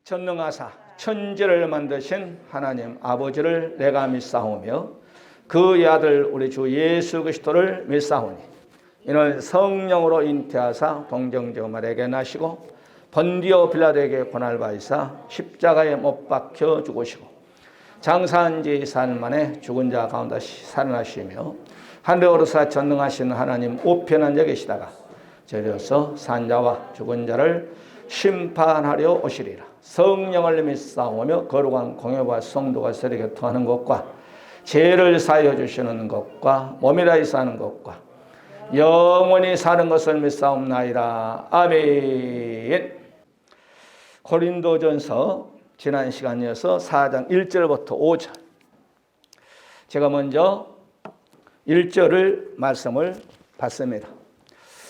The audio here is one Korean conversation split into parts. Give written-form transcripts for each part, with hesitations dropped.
전능하사 천지를 만드신 하나님 아버지를 내가 믿사오며 그의 아들 우리 주 예수 그리스도를 믿사오니 이는 성령으로 잉태하사 동정저말에게 나시고 번디오 빌라도에게 고난을 받으사 십자가에 못 박혀 죽으시고 장사한 지 4일 만에 죽은 자 가운데 살아나시며 하늘에 오르사 전능하신 하나님 우편한 자 계시다가 저리로서 산자와 죽은 자를 심판하려 오시리라. 성령을 믿사오며 거룩한 공회와 성도가 서로 교통하는 것과 죄를 사하여 주시는 것과 몸이라 사는 것과 영원히 사는 것을 믿사옵나이다. 아멘. 고린도전서 지난 시간 이어서 4장 1절부터 5절. 제가 먼저 1절을 말씀을 받습니다.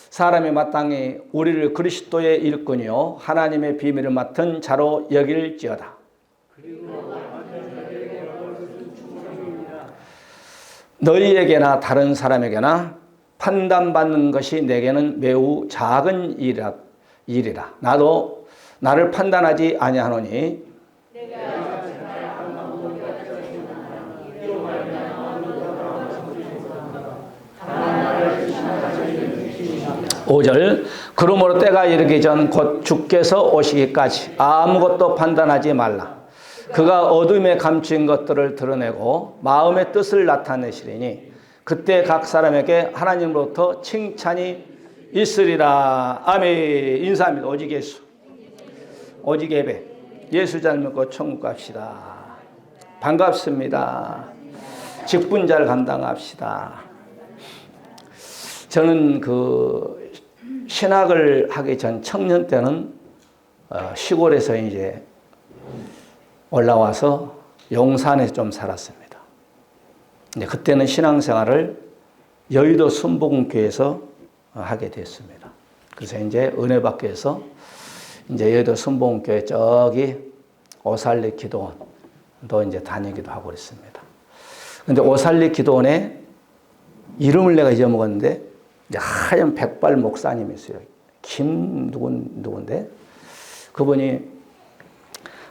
사람이 마땅히 우리를 그리스도의 일꾼이요 하나님의 비밀을 맡은 자로 여길지어다. 너희에게나 다른 사람에게나 판단받는 것이 내게는 매우 작은 일이라. 나도 나를 판단하지 아니하노니 오절 그러므로 때가 이르기 전 곧 주께서 오시기까지 아무것도 판단하지 말라. 그가 어둠에 감추인 것들을 드러내고 마음의 뜻을 나타내시리니 그때 각 사람에게 하나님으로부터 칭찬이 있으리라. 아멘. 인사합니다. 오직 예수, 오직 예배, 예수 잘 믿고 천국 갑시다. 반갑습니다. 직분자를 감당합시다. 저는 신학을 하기 전 청년 때는 시골에서 이제 올라와서 용산에 좀 살았습니다. 근데 그때는 신앙생활을 여의도 순복음교회에서 하게 됐습니다. 그래서 이제 은혜받기 위해서 이제 여의도 순복음교회 저기 오살리 기도원도 이제 다니기도 하고 그랬습니다. 근데 오살리 기도원에 이름을 내가 잊어먹었는데 하얀 백발 목사님이 있어요. 누군데 그분이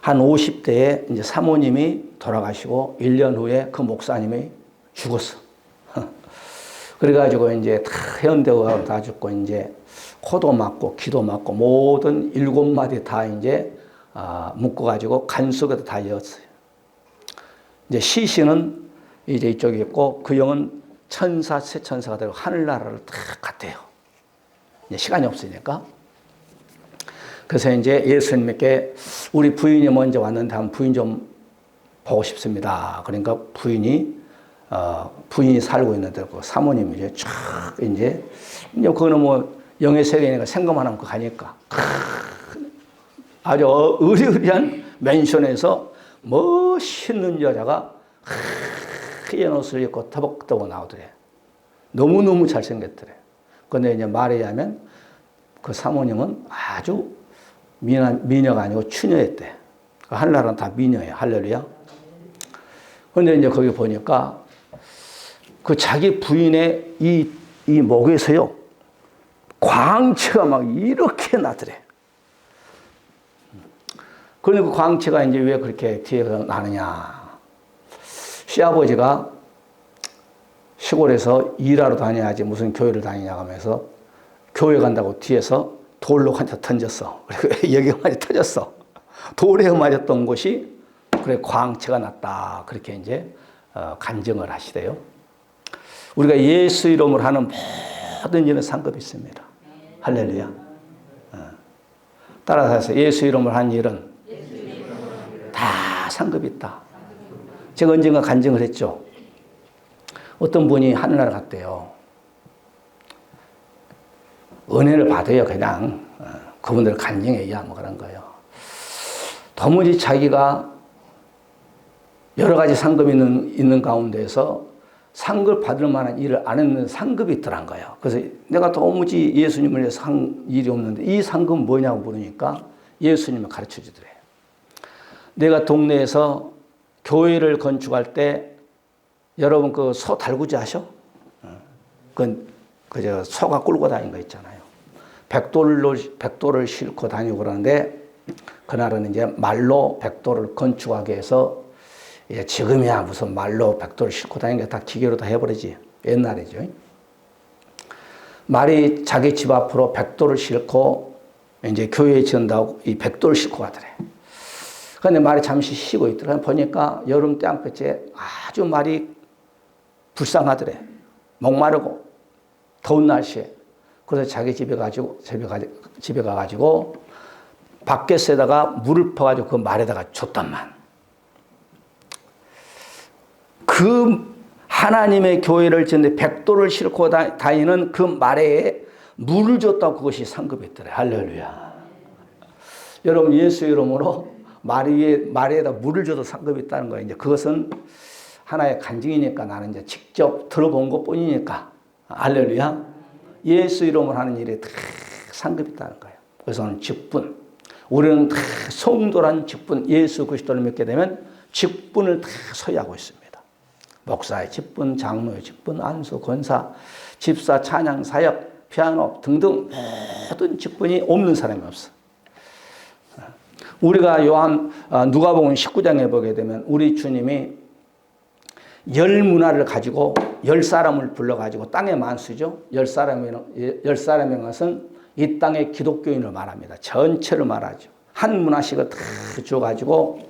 한 50대에 이제 사모님이 돌아가시고 1년 후에 그 목사님이 죽었어. 그래가지고 이제 다 해운대가 다 죽고 이제 코도 맞고 기도 맞고 모든 7마디 다 이제 묶어가지고 간 속에도 다 넣었어요. 이제 시신은 이제 이쪽에 있고 그 영은 천사, 새 천사가 되고 하늘나라를 딱 갔대요. 이제 시간이 없으니까. 그래서 이제 예수님께 우리 부인이 먼저 왔는데 한번 부인 좀 보고 싶습니다. 그러니까 부인이 살고 있는데 그 사모님이 이제 그거는 뭐 영의 세계니까 생각만 하면 가니까 아주 의리의리한 맨션에서 멋있는 여자가 하얀 옷을 입고 터벅터벅 나오더래. 너무너무 잘생겼더래. 근데 이제 말에 의하면 그 사모님은 아주 미녀가 아니고 추녀였대. 하늘나라는 다 미녀예요. 할렐루야. 근데 이제 거기 보니까 그 자기 부인의 이 목에서요, 광채가 막 이렇게 나더래. 그러니까 그 광채가 이제 왜 그렇게 뒤에서 나느냐. 시아버지가 시골에서 일하러 다녀야지 무슨 교회를 다니냐고 하면서 교회 간다고 뒤에서 돌로 한테 던졌어. 그리고 여기가 많이 터졌어. 돌에 맞았던 곳이 그래 광채가 났다. 그렇게 이제 간증을 하시대요. 우리가 예수 이름으로 하는 모든 일은 상급이 있습니다. 할렐루야. 따라서 예수 이름으로 하는 일은 다 상급이 있다. 제가 언젠가 간증을 했죠. 어떤 분이 하늘나라 갔대요. 은혜를 받아요, 그냥. 그분들 간증에 의하면 그런 거예요. 도무지 자기가 여러 가지 상급이 있는 가운데서 상급 받을 만한 일을 안 했는 상급이 있더란 거예요. 그래서 내가 도무지 예수님을 위해서 한 일이 없는데 이 상급은 뭐냐고 물으니까 예수님을 가르쳐 주더래. 내가 동네에서 교회를 건축할 때 여러분 그 소 달구지 아셔? 그저 소가 끌고 다니는 거 있잖아요. 백돌을 싣고 다니고 그러는데 그날은 이제 말로 벽돌을 건축하기 위해서 지금이야 무슨 말로 벽돌을 싣고 다니는 게 다 기계로 다 해버리지. 옛날이죠. 말이 자기 집 앞으로 벽돌을 싣고 이제 교회에 지은다고 이 벽돌을 싣고 가더래. 그런데 말이 잠시 쉬고 있더라. 보니까 여름 땡볕에 아주 말이 불쌍하더래. 목마르고 더운 날씨에. 그래서 자기 집에 가가지고 바켓에다가 물을 퍼가지고 그 말에다가 줬단만. 그 하나님의 교회를 짓는데 벽돌을 싣고 다니는 그 말에 물을 줬다고 그것이 상급했더래. 할렐루야. 여러분 예수 이름으로 말에다 물을 줘도 상급이 있다는 거예요. 이제 그것은 하나의 간증이니까 나는 이제 직접 들어본 것 뿐이니까. 할렐루야. 예수 이름으로 하는 일에 다 상급이 있다는 거예요. 그래서 오늘 직분. 우리는 다 성도란 직분, 예수 그리스도를 믿게 되면 직분을 다 소유하고 있습니다. 목사의 직분, 장로의 직분, 안수, 권사, 집사, 찬양, 사역, 피아노 등등 모든 직분이 없는 사람이 없어. 우리가 누가복음 19장에 보게 되면 우리 주님이 10문화를 가지고 10사람을 불러가지고 땅의 만수죠. 10사람인 것은 이 땅의 기독교인을 말합니다. 전체를 말하죠. 한 문화씩을 다 줘가지고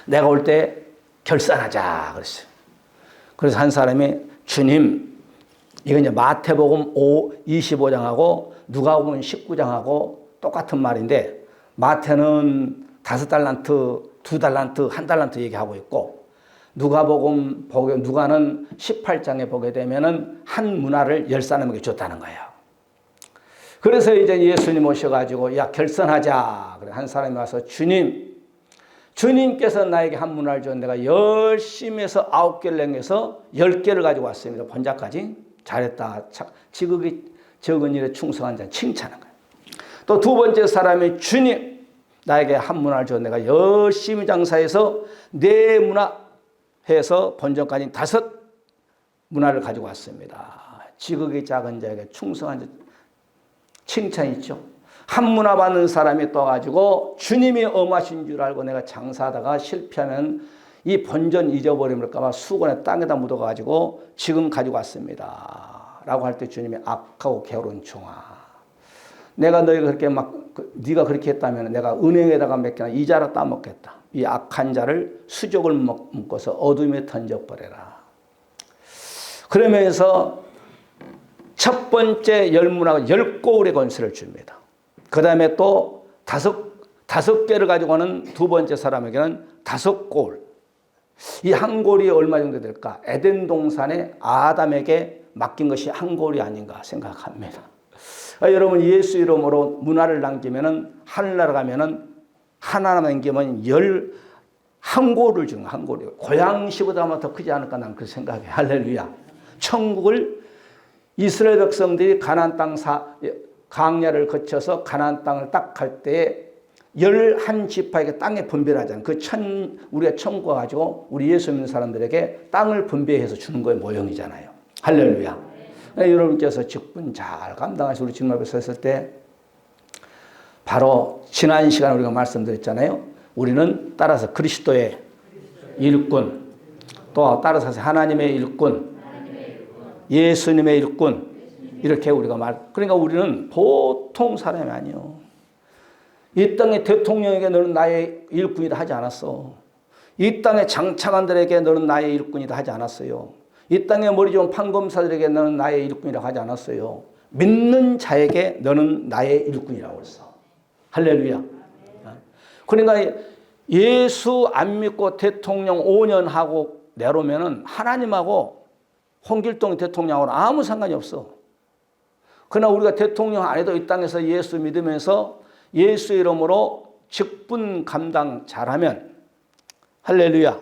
내가 올 때 결산하자 그랬어요. 그래서 한 사람이 주님, 이건 이제 마태복음 25장하고 누가복음 19장하고 똑같은 말인데 마태는 5달란트, 2달란트, 1달란트 얘기하고 있고 누가는 18장에 보게 되면은 한 문화를 10사람에게 줬다는 거예요. 그래서 이제 예수님 오셔가지고 야 결산하자. 그래 한 사람이 와서 주님께서 나에게 한 문화를 줬는데 내가 열심히 해서 9개를 맹해서 10개를 가지고 왔습니다. 본자까지 잘했다. 지극히 적은 일에 충성한 자 칭찬한 거예요. 또 두 번째 사람이 주님 나에게 한 문화를 줬는데 내가 열심히 장사해서 4문화 해서 본전까지 5문화를 가지고 왔습니다. 지극히 작은 자에게 충성한 자 칭찬이 있죠. 한 문화 받는 사람이 떠가지고 주님이 엄하신 줄 알고 내가 장사하다가 실패하면 이 본전 잊어버릴까봐 수건에 땅에다 묻어가지고 지금 가지고 왔습니다. 라고 할 때 주님이 악하고 게으른 종아. 내가 너희가 그렇게 네가 그렇게 했다면 내가 은행에다가 맡겨놔 이자로 따먹겠다. 이 악한 자를 수족을 묶어서 어둠에 던져버려라. 그러면서 첫 번째 10문화가 10고울의 권세를 줍니다. 그 다음에 또 다섯 개를 가지고 오는 두 번째 사람에게는 5고울. 이 한 고울이 얼마 정도 될까? 에덴 동산에 아담에게 맡긴 것이 한 고울이 아닌가 생각합니다. 여러분 예수 이름으로 문화를 남기면은 하늘나라 가면은 하나 남기면 11고울을 주는 한 고울이 고양시보다 더 크지 않을까 나는 그 생각해. 할렐루야. 천국을 이스라엘 백성들이 가나안 땅 광야를 거쳐서 가나안 땅을 딱 갈 때에 11지파에게 땅에 분배하잖아요. 우리가 천국 가지고 우리 예수 믿는 사람들에게 땅을 분배해서 주는 거의 모형이잖아요. 할렐루야. 여러분께서 직분 잘 감당하셔서 우리 주님 앞에 섰을 때 바로 지난 시간에 우리가 말씀드렸잖아요. 우리는 따라서 그리스도의 일꾼, 또 따라서 하나님의 일꾼, 예수님의 일꾼, 이렇게 우리가 그러니까 우리는 보통 사람이 아니요. 이 땅의 대통령에게 너는 나의 일꾼이다 하지 않았어. 이 땅의 장차관들에게 너는 나의 일꾼이다 하지 않았어요. 이 땅의 머리 좋은 판검사들에게 너는 나의 일꾼이라고 하지 않았어요. 믿는 자에게 너는 나의 일꾼이라고 했어. 할렐루야. 그러니까 예수 안 믿고 대통령 5년 하고 내려오면은 하나님하고 홍길동 대통령하고는 아무 상관이 없어. 그러나 우리가 대통령 안 해도 이 땅에서 예수 믿으면서 예수 이름으로 직분 감당 잘하면 할렐루야.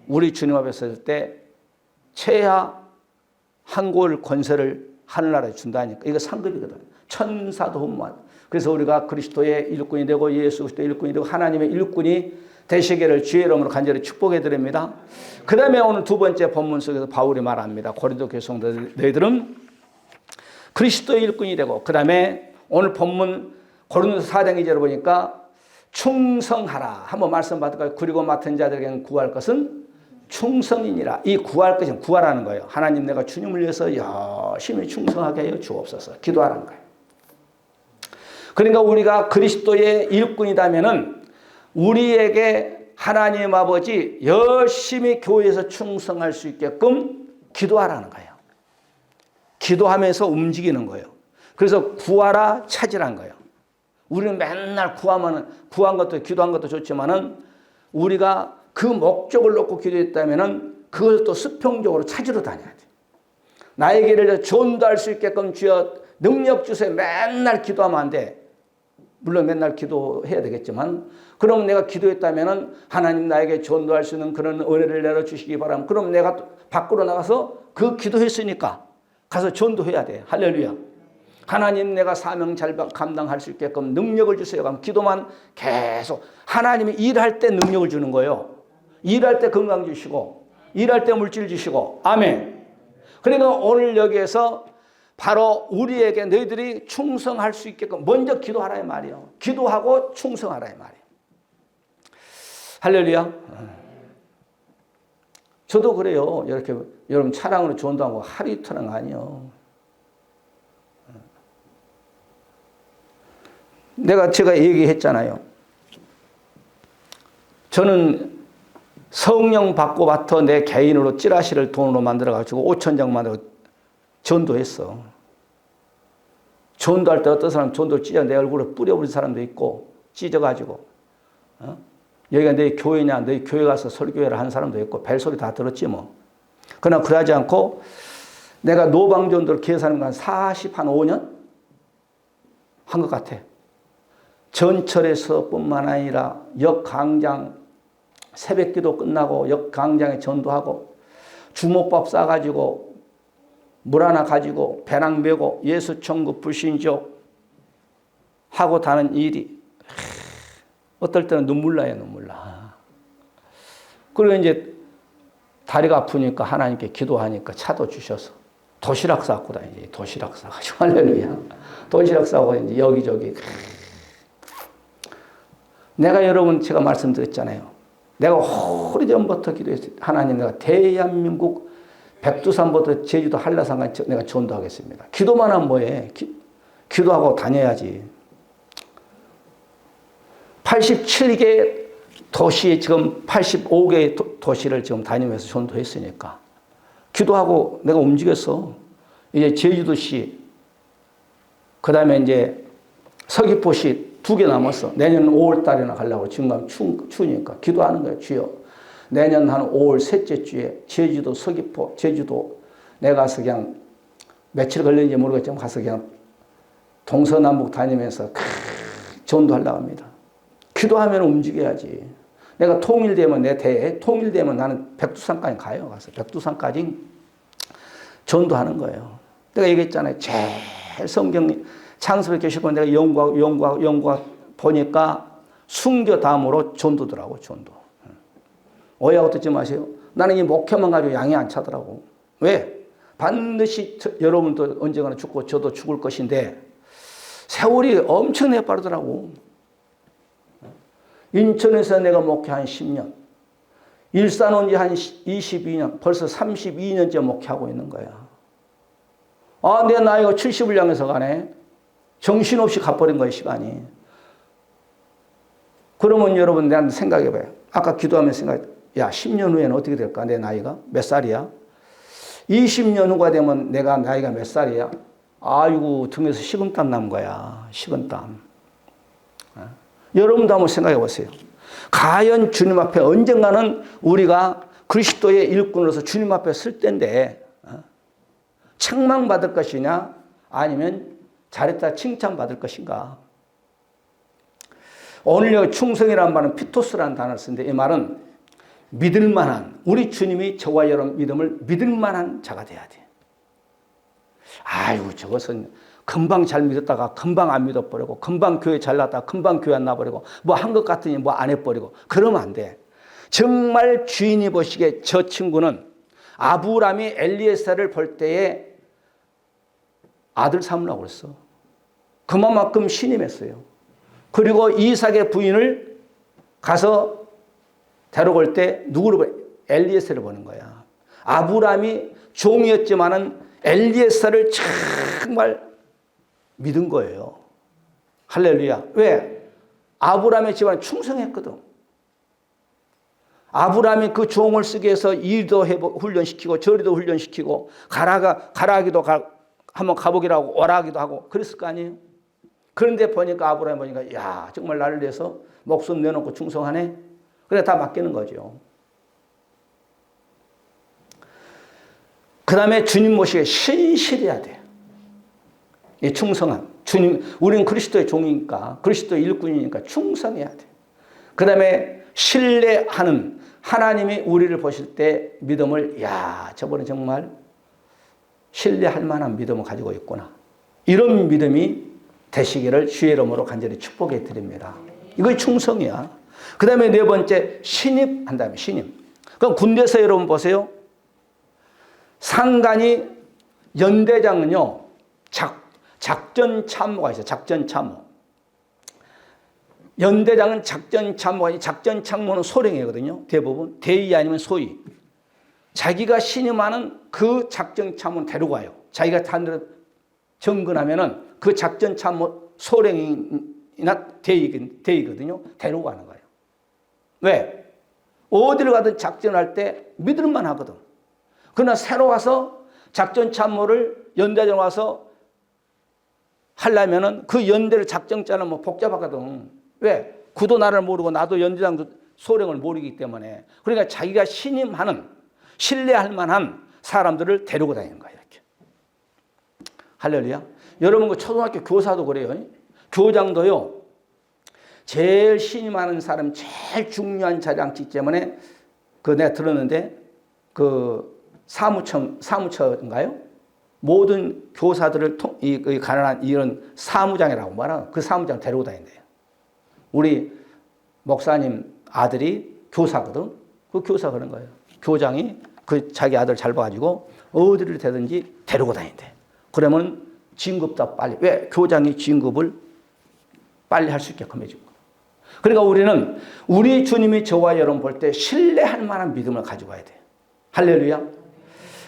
우리 주님 앞에 설 때 최하 한 고울 권세를 하늘나라에 준다니까. 이거 상급이거든. 천사도 흠모한. 그래서 우리가 그리스도의 일꾼이 되고 예수 그리스도의 일꾼이 되고 하나님의 일꾼이 되시기를 주의 이름으로 간절히 축복해 드립니다. 그 다음에 오늘 두 번째 본문 속에서 바울이 말합니다. 고린도 교회 성도들 너희들은 그리스도의 일꾼이 되고 그 다음에 오늘 본문 고린도서 4장 2절을 보니까 충성하라. 한번 말씀 받을까요? 그리고 맡은 자들에게는 구할 것은 충성이니라. 이 구할 것은 구하라는 거예요. 하나님 내가 주님을 위해서 열심히 충성하게 하여 주옵소서. 기도하라는 거예요. 그러니까 우리가 그리스도의 일꾼이라면은 우리에게 하나님 아버지 열심히 교회에서 충성할 수 있게끔 기도하라는 거예요. 기도하면서 움직이는 거예요. 그래서 구하라 찾으라는 거예요. 우리는 맨날 구한 것도 기도한 것도 좋지만은 우리가 그 목적을 놓고 기도했다면은 그걸 또 수평적으로 찾으러 다녀야 돼. 나에게를 전도할 수 있게끔 주여 능력 주세요. 맨날 기도하면 안 돼. 물론 맨날 기도해야 되겠지만, 그럼 내가 기도했다면은 하나님 나에게 전도할 수 있는 그런 은혜를 내려주시기 바랍니다. 그럼 내가 밖으로 나가서 그 기도했으니까 가서 전도해야 돼. 할렐루야. 하나님 내가 사명 잘 감당할 수 있게끔 능력을 주세요. 그럼 기도만 계속. 하나님이 일할 때 능력을 주는 거예요. 일할 때 건강 주시고, 일할 때 물질 주시고. 아멘. 그러니까 오늘 여기에서 바로 우리에게 너희들이 충성할 수 있게끔 먼저 기도하라 이 말이에요. 기도하고 충성하라 이 말이에요. 할렐루야. 저도 그래요. 이렇게 여러분 차량으로 전도하고 하루 이틀은 아니요. 제가 얘기했잖아요. 저는 성령 받고부터 내 개인으로 찌라시를 돈으로 만들어가지고 5,000장 만들어 전도했어. 전도할 때 어떤 사람 전도를 찢어 내 얼굴에 뿌려버린 사람도 있고 찢어가지고 여기가 너희 교회냐 너희 교회 가서 설교회를 하는 사람도 있고 벨소리 다 들었지 뭐. 그러나 그러지 않고 내가 노방전도를 계산한 건 45년 한 것 같아. 전철에서 뿐만 아니라 역광장 새벽기도 끝나고 역광장에 전도하고 주먹밥 싸가지고 물 하나 가지고 배낭 메고 예수 천국 불신족 하고 다는 일이 어떨 때는 눈물 나요. 눈물 나. 그리고 이제 다리가 아프니까 하나님께 기도하니까 차도 주셔서 도시락 싸고 다니지. 도시락 싸가지고 할렐루야. 도시락 싸고 이제 여기저기. 내가 여러분 제가 말씀드렸잖아요. 내가 오래전부터 기도했어요. 하나님 내가 대한민국 백두산부터 제주도 한라산까지 내가 전도하겠습니다. 기도만 하면 뭐해. 기도하고 다녀야지. 87개 도시에 지금 85개 도시를 지금 다니면서 전도했으니까 기도하고 내가 움직였어. 이제 제주도시 그 다음에 이제 서귀포시 2개 남았어. 내년 5월 달에나 가려고 지금 추우니까 기도하는 거야. 주여 내년 한 5월 셋째 주에 제주도 서귀포 제주도 내가 가서 그냥 며칠 걸리는지 모르겠지만 가서 그냥 동서남북 다니면서 전도하려고 합니다. 기도하면 움직여야지. 내가 통일되면 내 대에 통일되면 나는 백두산까지 가요. 가서 백두산까지 전도하는 거예요. 내가 얘기했잖아요. 제일 성경 창세기 계시고 내가 연구하 보니까 순교 다음으로 전도더라고. 전도. 오해하고 듣지 마세요. 나는 이 목회만 가지고 양이 안 차더라고. 왜? 반드시 여러분도 언젠가는 죽고 저도 죽을 것인데 세월이 엄청나게 빠르더라고. 인천에서 내가 목회 한 10년, 일산 온 지 한 22년, 벌써 32년째 목회하고 있는 거야. 아, 내 나이가 70을 향해서 가네. 정신없이 가버린 거야, 시간이. 그러면 여러분, 내가 생각해봐요. 아까 기도하면서 야, 10년 후에는 어떻게 될까? 내 나이가 몇 살이야? 20년 후가 되면 내가 나이가 몇 살이야? 아이고, 등에서 식은땀 난 거야. 식은땀. 여러분도 한번 생각해 보세요. 과연 주님 앞에 언젠가는 우리가 그리스도의 일꾼으로서 주님 앞에 설 때인데 책망받을 것이냐 아니면 잘했다 칭찬받을 것인가. 오늘 여기 충성이라는 말은 피토스라는 단어를 쓰는데 이 말은 믿을 만한 우리 주님이 저와 여러분 믿음을 믿을 만한 자가 돼야 돼. 아이고 저것은 금방 잘 믿었다가 금방 안 믿어버리고 금방 교회 잘 나왔다가 금방 교회 안 나버리고 뭐 한 것 같더니 뭐 안 해버리고 그러면 안 돼. 정말 주인이 보시기에 저 친구는 아브라함이 엘리에셀을 볼 때에 아들 삼으라고 그랬어. 그만큼 신임했어요. 그리고 이삭의 부인을 가서 데려올 때 누구를 보내? 엘리에셀을 보는 거야. 아브라함이 종이었지만은 엘리에셀을 정말 믿은 거예요. 할렐루야. 왜? 아브라함의 집안에 충성했거든. 아브라함이 그 종을 쓰기 위해서 일도 훈련시키고 저리도 훈련시키고 가라하기도 한번 가보기로 하고 오라하기도 하고 그랬을 거 아니에요. 그런데 보니까 아브라함이 보니까 야 정말 나를 위해서 목숨 내놓고 충성하네. 그래 다 맡기는 거죠. 그 다음에 주님 모시기에 신실해야 돼. 이 충성함. 주님, 우리는 그리스도의 종이니까 그리스도의 일꾼이니까 충성해야 돼. 그 다음에 신뢰하는 하나님이 우리를 보실 때 믿음을 야 저번에 정말 신뢰할 만한 믿음을 가지고 있구나. 이런 믿음이 되시기를 주의 이름으로 간절히 축복해 드립니다. 이거 충성이야. 그 다음에 네 번째 신입한다면 신입. 그럼 군대에서 여러분 보세요. 상관이 연대장은요 작전 참모가 있어요. 작전 참모. 연대장은 작전 참모가 있어요. 작전 참모는 소령이거든요. 대부분 대위 아니면 소위. 자기가 신임하는 그 작전 참모는 데리고 와요. 자기가 단대로 정근하면은 그 작전 참모 소령이나 대위거든요. 데리고 가는 거예요. 왜? 어디를 가든 작전할 때 믿을만 하거든. 그러나 새로 와서 작전 참모를 연대장 와서 하려면은 그 연대를 작전 짜는 뭐 복잡하거든. 왜? 구도 나라를 모르고 나도 연대장도 소령을 모르기 때문에. 그러니까 자기가 신임하는 신뢰할 만한 사람들을 데리고 다니는 거예요. 이렇게. 할렐루야. 여러분 그 초등학교 교사도 그래요. 교장도요. 제일 신임하는 사람 제일 중요한 자리에 앉기 때문에 그 내가 들었는데 그 사무처인가요? 모든 교사들을 가난한 이런 사무장이라고 말하는 그 사무장 데리고 다닌대요. 우리 목사님 아들이 교사거든. 그 교사 그런 거예요. 교장이 그 자기 아들 잘 봐가지고 어디를 되든지 데리고 다닌대. 그러면 진급도 빨리. 왜? 교장이 진급을 빨리 할 수 있게끔 해준 거예요. 그러니까 우리는 우리 주님이 저와 여러분 볼 때 신뢰할 만한 믿음을 가지고 가야 돼요. 할렐루야.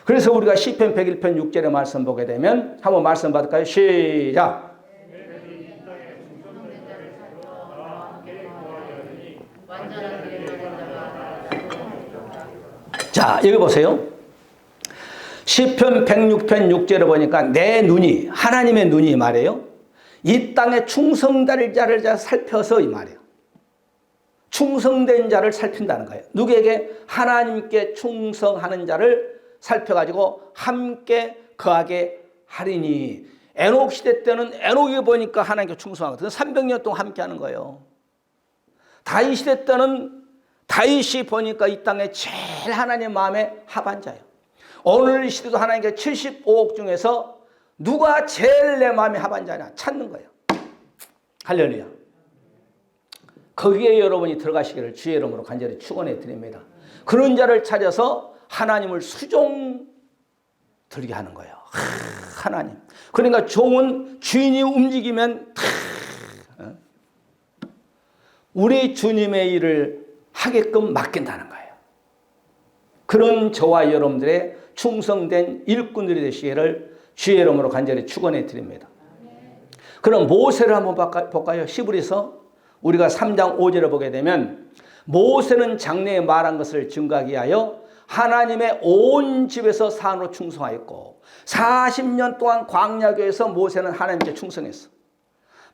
그래서 우리가 시편 101편 6절의 말씀 보게 되면 한번 말씀 받을까요? 시작. 자, 여기 보세요. 시편 106편 6절에 보니까 내 눈이 하나님의 눈이 말이에요. 이 땅에 충성될 자를 살펴서 이 말이에요. 충성된 자를 살핀다는 거예요. 누구에게? 하나님께 충성하는 자를 살펴가지고 함께 거하게 하리니. 에녹 시대 때는 에녹이 보니까 하나님께 충성하거든요. 300년 동안 함께 하는 거예요. 다윗 시대 때는 다윗이 보니까 이 땅에 제일 하나님 마음에 합한 자예요. 오늘 시대도 하나님께 75억 중에서 누가 제일 내 마음에 합한 자냐 찾는 거예요. 할렐루야. 거기에 여러분이 들어가시기를 주의 이름으로 간절히 축원해 드립니다. 그런 자를 찾아서 하나님을 수종 들게 하는 거예요. 하나님. 그러니까 종은 주인이 움직이면 우리 주님의 일을 하게끔 맡긴다는 거예요. 그런 저와 여러분들의 충성된 일꾼들이 되시기를 주의 이름으로 간절히 축원해 드립니다. 그럼 모세를 한번 볼까요? 히브리서 우리가 3장 5절을 보게 되면 모세는 장래에 말한 것을 증거하기 위하여 하나님의 온 집에서 산으로 충성하였고 40년 동안 광야교에서 모세는 하나님께 충성했어.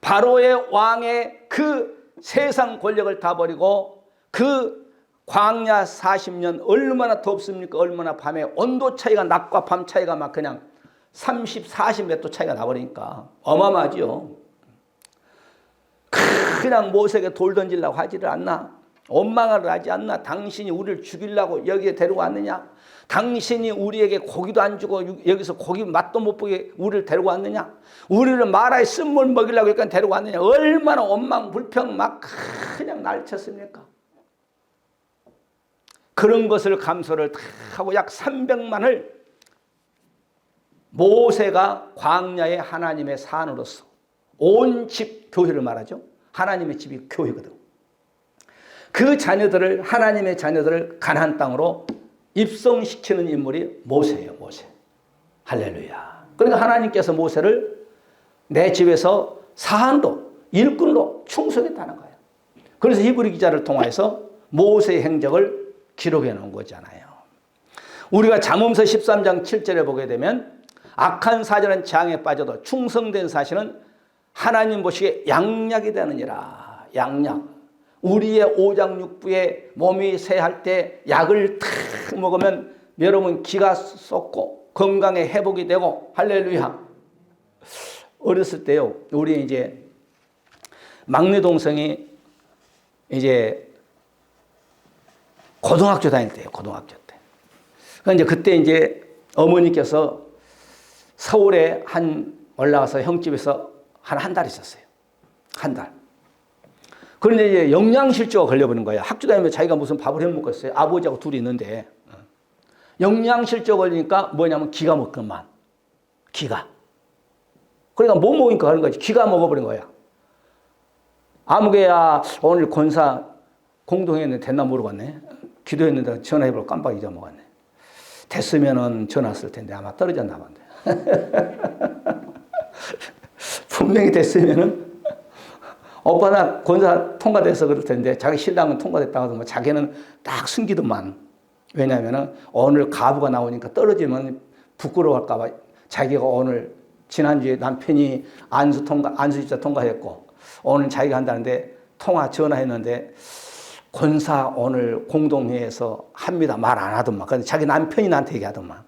바로의 왕의 그 세상 권력을 다 버리고 그 광야 40년 얼마나 덥습니까? 얼마나 밤에 온도 차이가 낮과 밤 차이가 막 그냥 30, 40 몇 도 차이가 나버리니까 어마어마하죠. 그냥 모세에게 돌 던지려고 하지를 않나? 원망을 하지 않나? 당신이 우리를 죽이려고 여기에 데리고 왔느냐? 당신이 우리에게 고기도 안 주고 여기서 고기 맛도 못 보게 우리를 데리고 왔느냐? 우리를 마라에 쓴물 먹이려고 여기까지 데리고 왔느냐? 얼마나 원망 불평 막 그냥 날쳤습니까? 그런 것을 감소를 다 하고 약 300만을 모세가 광야의 하나님의 산으로서 온 집 교회를 말하죠. 하나님의 집이 교회거든. 그 자녀들을, 하나님의 자녀들을 가나안 땅으로 입성시키는 인물이 모세예요. 모세. 할렐루야. 그러니까 하나님께서 모세를 내 집에서 사한도 일꾼으로 충성했다는 거예요. 그래서 히브리 기자를 통해서 모세의 행적을 기록해 놓은 거잖아요. 우리가 잠언서 13장 7절에 보게 되면 악한 사자는 재앙에 빠져도 충성된 사실은 하나님 보시기에 양약이 되느니라. 양약. 우리의 오장육부에 몸이 쇠할 때 약을 탁 먹으면 여러분 기가 쏟고 건강에 회복이 되고 할렐루야. 어렸을 때요. 우리 이제 막내 동생이 이제 고등학교 다닐 때요. 고등학교 때. 그러니까 그때 이제 어머니께서 서울에 올라가서 형집에서 한 달 있었어요. 한 달. 그런데 이제 영양실조가 걸려버린 거예요. 학교 다니면 자기가 무슨 밥을 해 먹겠어요. 아버지하고 둘이 있는데. 영양실조 걸리니까 뭐냐면 기가 먹건만. 기가. 그러니까 뭐 먹으니까 그런 거지. 기가 먹어버린 거야. 아무개야 오늘 권사 공동회의는 됐나 모르겠네. 기도했는데 전화해보고 깜빡 잊어먹었네. 됐으면은 전화 왔을 텐데 아마 떨어졌나 본데. 분명히 됐으면은 오빠 나 권사 통과돼서 그럴 텐데 자기 신랑은 통과됐다고 하더만 자기는 딱 숨기더만. 왜냐하면 오늘 가부가 나오니까 떨어지면 부끄러워할까 봐 자기가 오늘 지난주에 남편이 안수입자 통과했고 오늘 자기가 한다는데 전화했는데 권사 오늘 공동회에서 합니다. 말 안 하더만. 근데 자기 남편이 나한테 얘기하더만.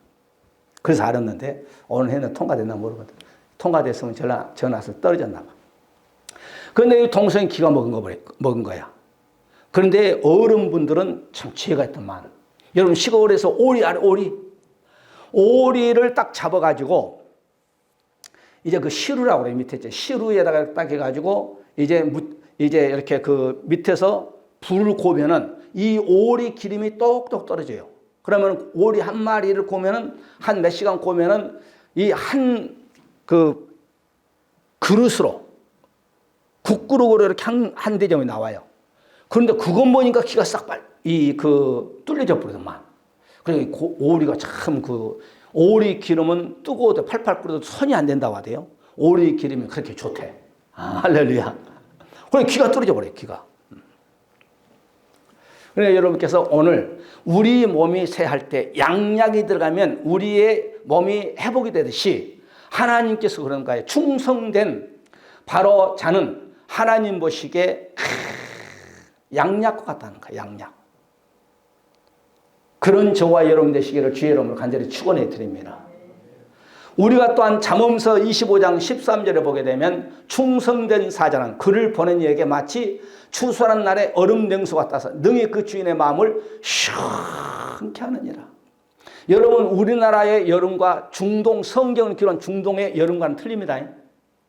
그래서 알았는데 오늘 해는 통과됐나 모르거든. 통과됐으면 전화 와서 떨어졌나 봐. 그런데 이 동생이 기가 먹은 거야. 그런데 어른분들은 참 지혜가 있더만. 여러분 시골에서 오리를 딱 잡아가지고 이제 그 시루라고 그래요. 밑에 있죠. 시루에다가 딱 해가지고 이제 이렇게 그 밑에서 불을 고면은 이 오리 기름이 똑똑 떨어져요. 그러면 오리 한 마리를 고면은 한 몇 시간 고면은 이 그 그릇으로 국그릇으로 이렇게 한 대접이 나와요. 그런데 그것 보니까 기가 싹 뚫려져 버리더만. 그러니까 오리가 참 오리 기름은 뜨거워도 팔팔 끓여도 손이 안 된다고 하대요. 오리 기름이 그렇게 좋대. 할렐루야. 그래 기가 뚫어져 버려요. 기가. 그러니까 여러분께서 오늘 우리 몸이 쇠할 때 양약이 들어가면 우리의 몸이 회복이 되듯이 하나님께서 그런 거예요. 충성된 바로 자는 하나님 보시기에 양약과 같다는 거예요. 양약. 그런 저와 여러분 되시기를 주의 이름으로 간절히 축원해 드립니다. 우리가 또한 잠언서 25장 13절에 보게 되면 충성된 사자는 그를 보낸 이에게 마치 추수하는 날에 얼음 냉수 같아서 능히 그 주인의 마음을 시원케 하느니라. 여러분 우리나라의 여름과 중동 성경을 기록한 중동의 여름과는 틀립니다.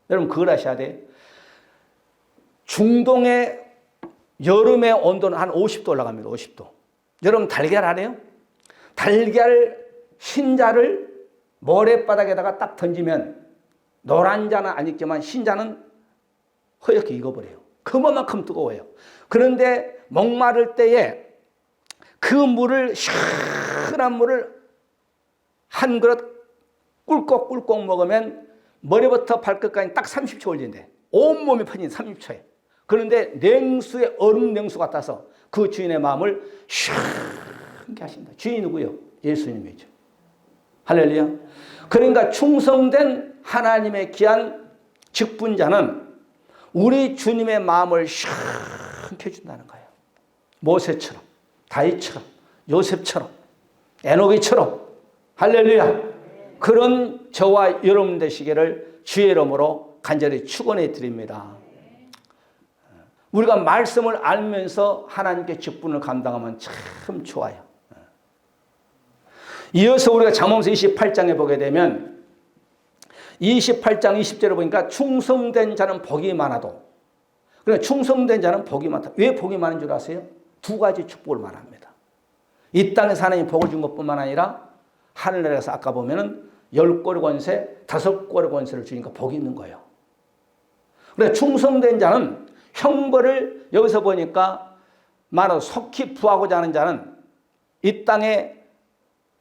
여러분 그걸 아셔야 돼요. 중동의 여름의 온도는 한 50도 올라갑니다. 50도. 여러분 달걀 알아요? 달걀 흰자를 모래바닥에다가 딱 던지면 노란 자는 안 익지만 흰자는 허옇게 익어버려요. 그만큼 뜨거워요. 그런데 목마를 때에 그 물을 시원한 물을 한 그릇 꿀꺽꿀꺽 먹으면 머리부터 발끝까지 딱 30초 걸린대. 온몸이 퍼진 30초에. 그런데 냉수에 얼음 냉수 같아서 그 주인의 마음을 시원케 하신다. 주인이 누구요? 예수님이죠. 할렐루야. 그러니까 충성된 하나님의 귀한 직분자는 우리 주님의 마음을 시원케 해준다는 거예요. 모세처럼, 다윗처럼, 요셉처럼, 에노기처럼. 할렐루야. 그런 저와 여러분 되시기를 주의 이름으로 간절히 축원해 드립니다. 우리가 말씀을 알면서 하나님께 직분을 감당하면 참 좋아요. 이어서 우리가 잠언서 28장에 보게 되면 28장 20절에 보니까 충성된 자는 복이 많아도, 그러니까 충성된 자는 복이 많다. 왜 복이 많은 줄 아세요? 두 가지 축복을 말합니다. 이 땅에서 하나님이 복을 준 것뿐만 아니라 하늘나라에서 아까 보면은 10골의 권세, 5골의 권세를 주니까 복이 있는 거예요. 그래서 충성된 자는 형벌을 여기서 보니까 말로 속히 부하고자 하는 자는 이 땅에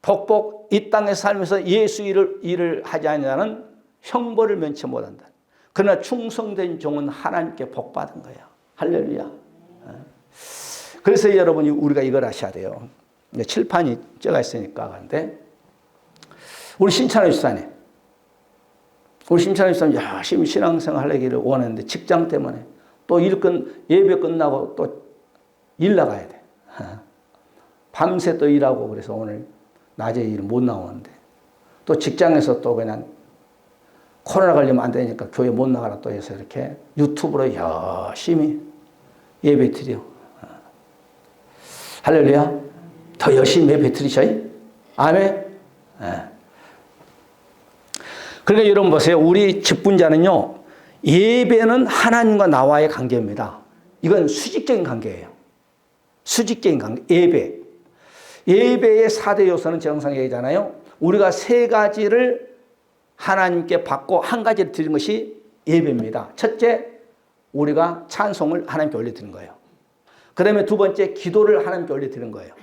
복복, 이 땅에 살면서 예수 일을 하지 않는 자는 형벌을 면치 못한다. 그러나 충성된 종은 하나님께 복받은 거예요. 할렐루야. 그래서 여러분이 우리가 이걸 하셔야 돼요. 칠판이 쪄가 있으니까. 그런데 우리 신찬호 집사님, 열심히 신앙생활 하기를 원했는데 직장 때문에 또 예배 끝나고 또 일 나가야 돼. 밤새 또 일하고 그래서 오늘 낮에 일 못 나오는데 또 직장에서 또 그냥 코로나 걸리면 안 되니까 교회 못 나가라 또 해서 이렇게 유튜브로 열심히 예배 드려. 할렐루야. 더 열심히 예배 드리셔요. 아멘. 그러니까 여러분 보세요. 우리 직분자는요, 예배는 하나님과 나와의 관계입니다. 이건 수직적인 관계예요. 수직적인 관계, 예배. 예배의 4대 요소는 제가 항상 얘기하잖아요. 우리가 3가지를 하나님께 받고 1가지를 드리는 것이 예배입니다. 첫째, 우리가 찬송을 하나님께 올려드리는 거예요. 그 다음에 2번째, 기도를 하나님께 올려드리는 거예요.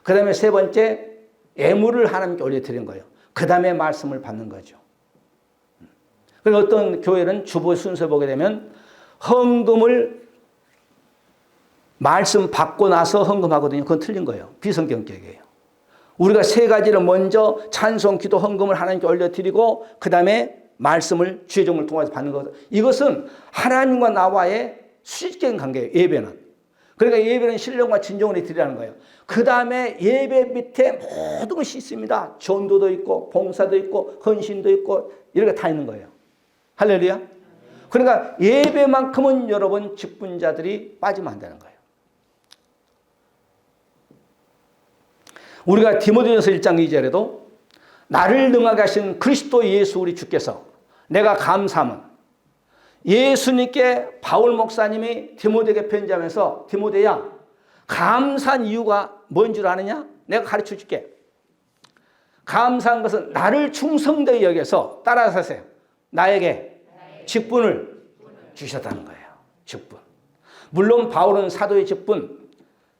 그 다음에 3번째, 예물을 하나님께 올려드리는 거예요. 그 다음에 말씀을 받는 거죠. 그리고 어떤 교회는 주보 순서 보게 되면 헌금을 말씀 받고 나서 헌금하거든요. 그건 틀린 거예요. 비성경적이에요. 우리가 3가지를 먼저 찬송, 기도, 헌금을 하나님께 올려드리고 그 다음에 말씀을 주의 종을 통해서 받는 것. 이것은 하나님과 나와의 수직적인 관계예요. 예배는. 그러니까 예배는 신령과 진정으로 드리라는 거예요. 그 다음에 예배 밑에 모든 것이 있습니다. 전도도 있고 봉사도 있고 헌신도 있고 이런 게 다 있는 거예요. 할렐루야. 그러니까 예배만큼은 여러분 직분자들이 빠지면 안 되는 거예요. 우리가 디모데전서 1장 2절에도 나를 능하게 하신 그리스도 예수 우리 주께서 내가 감사함은 예수님께 바울 목사님이 디모데에게 편지하면서 디모데야 감사한 이유가 뭔 줄 아느냐? 내가 가르쳐 줄게. 감사한 것은 나를 충성되게 여겨서 따라서 하세요. 나에게 직분을 주셨다는 거예요. 직분. 물론 바울은 사도의 직분,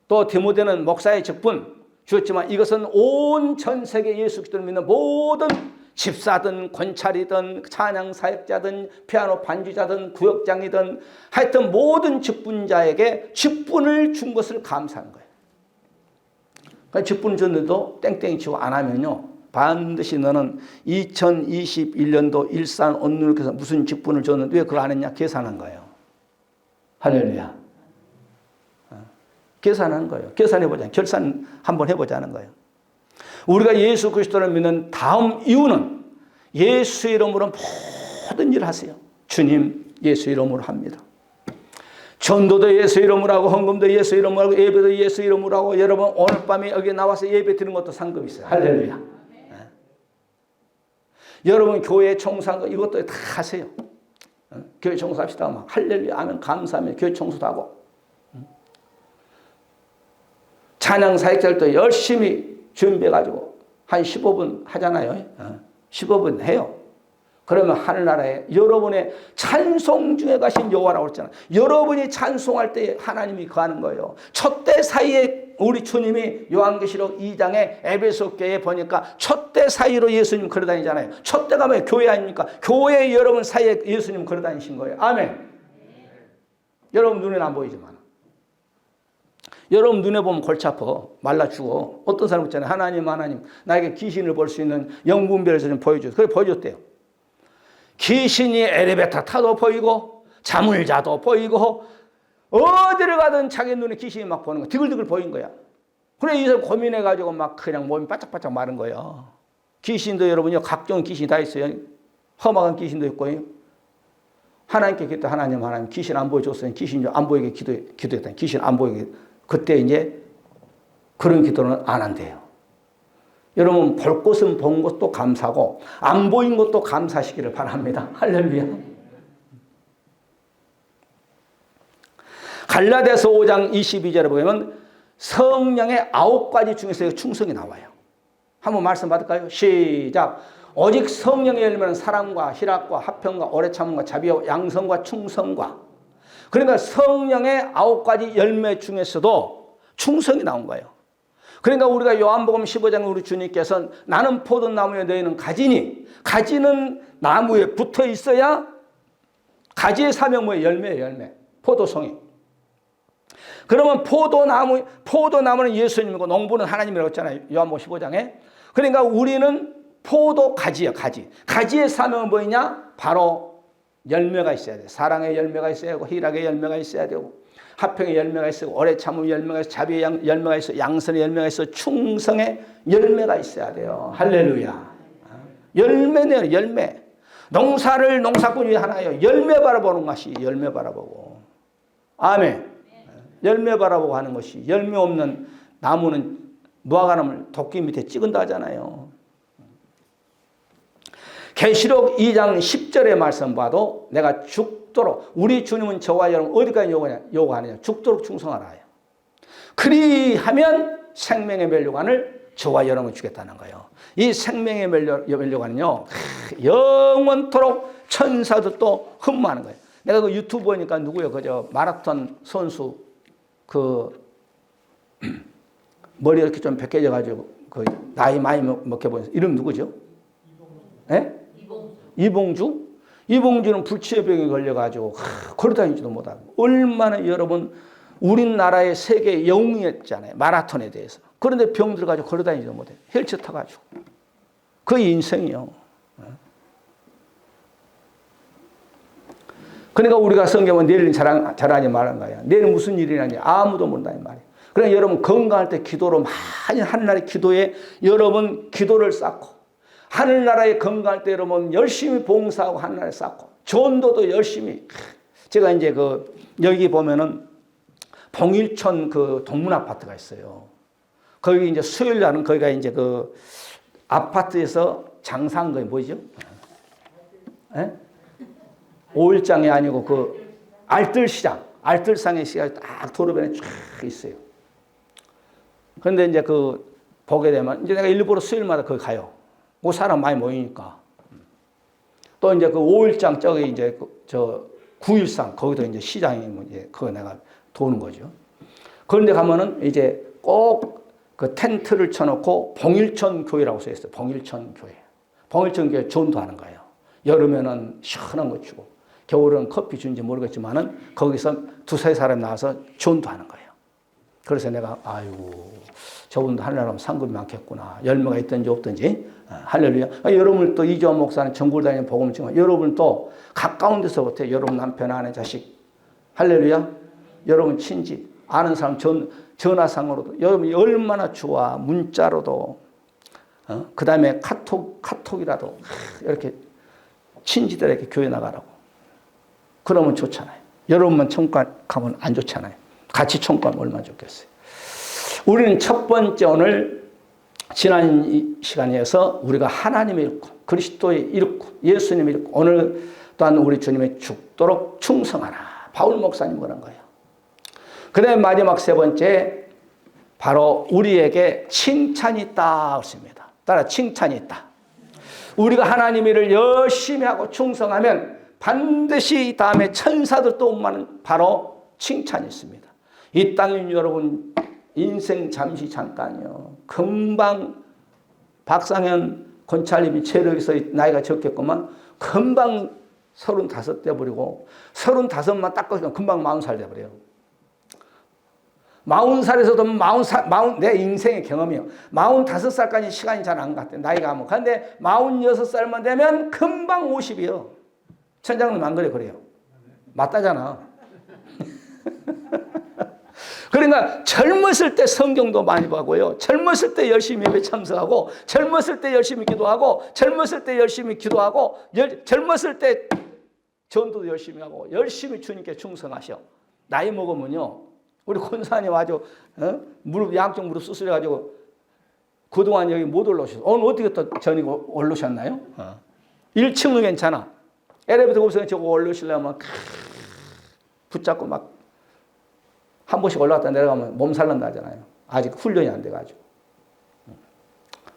또 디모데는 목사의 직분 주었지만 이것은 온 전 세계 예수 그리스도를 믿는 모든 집사든 권찰이든 찬양 사역자든 피아노 반주자든 구역장이든 하여튼 모든 직분자에게 직분을 준 것을 감사한 거예요. 그러니까 직분 줬는데도 땡땡이 치고 안 하면요. 반드시 너는 2021년도 일산 온누리교회에서 무슨 직분을 줬는데 왜 그걸 안 했냐? 계산한 거예요. 할렐루야. 계산한 거예요. 계산해보자. 결산 한번 해보자는 거예요. 우리가 예수 그리스도를 믿는 다음 이유는 예수 이름으로 모든 일을 하세요. 주님 예수 이름으로 합니다. 전도도 예수 이름으로 하고 헌금도 예수 이름으로 하고 예배도 예수 이름으로 하고 여러분 오늘 밤에 여기 나와서 예배 드리는 것도 상급이 있어요. 할렐루야. 네. 여러분 교회 청소한 거 이것도 다 하세요. 교회 청소합시다. 막 할렐루야 하면 감사하면 교회 청소도 하고 찬양 사역자들도 열심히 준비해가지고 한 15분 하잖아요. 15분 해요. 그러면 하늘나라에 여러분의 찬송 중에 가신 여호와라고 했잖아요. 여러분이 찬송할 때 하나님이 거하는 거예요. 촛대 사이에 우리 주님이 요한계시록 2장에 에베소 교회에 보니까 촛대 사이로 예수님 걸어다니잖아요. 촛대가 왜 교회 아닙니까? 교회 여러분 사이에 예수님 걸어다니신 거예요. 아멘. 여러분 눈에는 안 보이지만. 여러분 눈에 보면 골치 아파. 말라 죽어. 어떤 사람 있잖아요. 하나님 나에게 귀신을 볼 수 있는 영분별에서 좀 보여줘. 그래 보여줬대요. 귀신이 엘리베이터 타도 보이고 잠을 자도 보이고 어디를 가든 자기 눈에 귀신이 막 보는 거야. 디글디글 보인 거야. 그래 이 사람 고민해가지고 막 그냥 몸이 바짝바짝 마른 거예요. 귀신도 여러분요 각종 귀신이 다 있어요. 험악한 귀신도 있고 하나님께 기도 하나님 귀신 안 보여줬으니 귀신 안 보이게 기도했다니 귀신 안 보이게 그때 이제 그런 기도는 안 한대요. 여러분 볼 것은 본 것도 감사하고 안 보인 것도 감사하시기를 바랍니다. 할렐루야. 갈라디아서 5장 22절에 보면 성령의 9가지 중에서 충성이 나와요. 한번 말씀 받을까요? 시작. 오직 성령의 열매는 사랑과 희락과 화평과 오래 참음과 자비와 양성과 충성과 그러니까 성령의 9가지 열매 중에서도 충성이 나온 거예요. 그러니까 우리가 요한복음 15장 우리 주님께서는 나는 포도나무에 너희는 가지니, 가지는 나무에 붙어 있어야 가지의 사명 뭐예요? 열매예요, 열매. 포도송이. 그러면 포도나무는 예수님이고 농부는 하나님이라고 했잖아요. 요한복음 15장에. 그러니까 우리는 포도 가지예요, 가지. 가지의 사명은 뭐냐? 바로 열매가 있어야 돼요. 사랑의 열매가 있어야 되고, 희락의 열매가 있어야 되고, 화평의 열매가 있어요. 오래 참음의 열매가 있어요. 자비의 열매가 있어요. 양선의 열매가 있어요. 충성의 열매가 있어야 돼요. 할렐루야. 열매네요, 열매. 농사를 농사꾼이 하나예요. 열매 바라보는 것이 열매 바라보고. 아멘. 열매 바라보고 하는 것이, 열매 없는 나무는 무화과나무를 도끼 밑에 찍은다 하잖아요. 계시록 2장 10절의 말씀 봐도 내가 죽도록, 우리 주님은 저와 여러분 어디까지 요구하느냐? 죽도록 충성하라 해요. 그리하면 생명의 멸류관을 저와 여러분 주겠다는 거예요. 이 생명의 멸류관은요, 영원토록 천사들도 흠모하는 거예요. 내가 그 유튜브 보니까 누구요? 그저 마라톤 선수 머리 이렇게 좀 벗겨져가지고 그 나이 많이 먹게 보여서 이름 누구죠? 예? 이봉주? 이봉주는 불치병에 걸려가지고 걸어다니지도 못하고, 얼마나 여러분 우리나라의 세계 영웅이었잖아요, 마라톤에 대해서. 그런데 병 들어가지고 걸어다니지도 못해요. 헬스 타가지고. 그 인생이요. 그러니까 우리가 성경은 내일은 잘하니 말하는 거예요. 내일은 무슨 일이 나니 아무도 모른다는 말이에요. 그러니까 여러분 건강할 때 기도로 많이 하늘나라의 기도에 여러분 기도를 쌓고, 하늘나라에 건강할 때 여러분 열심히 봉사하고 하늘나라에 쌓고, 전도도 열심히. 제가 이제 여기 보면은 봉일천 동문 아파트가 있어요. 거기 이제 수요일 날은 거기가 이제 아파트에서 장사한 거예요. 뭐죠? 예? 5일장이 아니고 알뜰시장, 알뜰상의 시장이 딱 도로변에 쫙 있어요. 그런데 이제 보게 되면 이제 내가 일부러 수요일마다 거기 가요. 그 사람 많이 모이니까. 또 이제 5일장 저기 이제 9일상 거기도 이제 시장이 이제 그거 내가 도는 거죠. 그런데 가면은 이제 꼭 텐트를 쳐놓고 봉일천 교회라고 써 있어요. 봉일천 교회. 봉일천 교회 전도하는 거예요. 여름에는 시원한 거 주고, 겨울은 커피 주는지 모르겠지만은 거기서 두세 사람 나와서 전도하는 거예요. 그래서 내가 아이고 저분도 하늘나라 상급이 많겠구나. 열매가 있든지 없든지. 할렐루야. 여러분 또 이주환 목사는 전국을 다니는 복음을 증거. 여러분 또 가까운 데서부터 여러분 남편, 아내, 자식. 할렐루야. 여러분 친지, 아는 사람 전화상으로도 여러분이 얼마나 좋아. 문자로도. 그 다음에 카톡이라도 이렇게 친지들에게 교회 나가라고. 그러면 좋잖아요. 여러분만 총괄 가면 안 좋잖아요. 같이 총괄하면 얼마나 좋겠어요. 우리는 첫 번째 오늘 지난 시간에서 우리가 하나님을 잃고 그리스도의 잃고 예수님을 잃고 오늘 또한 우리 주님의 죽도록 충성하라. 바울 목사님 그런 거예요. 그 다음에 마지막 세 번째 바로 우리에게 칭찬이 있다 했습니다. 따라 칭찬이 있다. 우리가 하나님의 일을 열심히 하고 충성하면 반드시 다음에 천사들도 원하는 바로 칭찬이 있습니다. 이 땅에 여러분 인생 잠시 잠깐이요. 금방 박상현 권찰님이 체력에서 나이가 적겠구만 금방 35 돼버리고 35만 딱 거기서 금방 40살 돼버려요. 40살에서도 내 인생의 경험이요. 45살까지 시간이 잘 안 갔대. 나이가 뭐. 근데 46살만 되면 금방 50이요. 천장님 안 그래요? 맞다잖아. 그러니까 젊었을 때 성경도 많이 보고요. 젊었을 때 열심히 예배 참석하고, 젊었을 때 열심히 기도하고, 젊었을 때 열심히 기도하고, 젊었을 때 전도도 열심히 하고, 열심히 주님께 충성하셔. 나이 먹으면요. 우리 권사님 아주 양쪽 무릎 수술해가지고 그동안 여기 못 올라오셨어요. 오늘 어떻게 또 전이고 올라오셨나요? 1층은 괜찮아. 엘리베이터 없으면 저거 올라오시려면 붙잡고 막 한 번씩 올라갔다 내려가면 몸살 난다 하잖아요. 아직 훈련이 안 돼가지고.